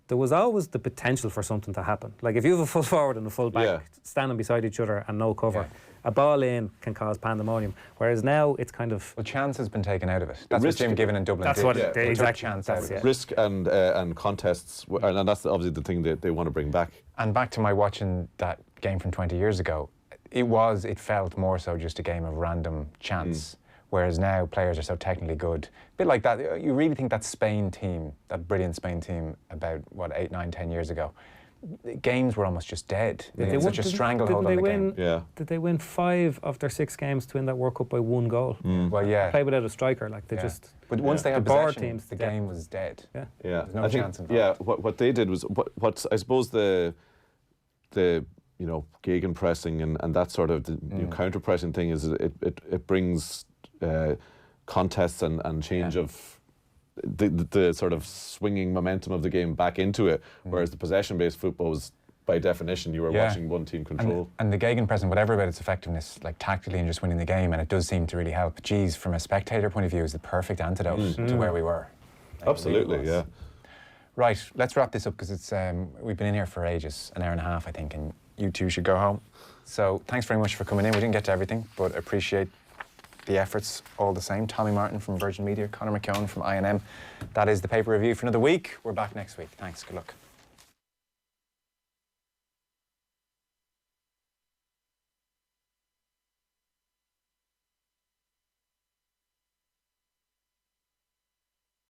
there was always the potential for something to happen. Like if you have a full forward and a full back standing beside each other and no cover, a ball in can cause pandemonium. Whereas now it's kind of... Well, chance has been taken out of it. That's what Jim Gavin in Dublin did. That's what it did, exactly. Chance out of it. Risk and contests, and that's obviously the thing that they want to bring back. And back to my watching that game from 20 years ago, it felt more so just a game of random chance. Whereas now players are so technically good. A bit like that, you really think that Spain team, that brilliant Spain team about, 8, 9, 10 years ago, games were almost just dead. They such a stranglehold on the game. Did they win 5 of their 6 games to win that World Cup by 1 goal? Well, yeah. Play without a striker, like they just... But once they had possession, the game was dead. Yeah. There's no I think, chance involved. what they did was, what I suppose the gegenpressing and that sort of counter-pressing thing is it brings contests and change of the sort of swinging momentum of the game back into it, whereas the possession-based football was, by definition, you were watching one team control. And the gegenpressing, whatever about its effectiveness, like tactically and just winning the game, and it does seem to really help. Geez, from a spectator point of view, is the perfect antidote to where we were. Absolutely, really yeah. Right, let's wrap this up, because it's we've been in here for ages, an hour and a half, I think, and you two should go home. So thanks very much for coming in. We didn't get to everything, but appreciate the efforts all the same. Tommy Martin from Virgin Media, Conor McKeon from INM. That is the paper review for another week. We're back next week. Thanks, good luck.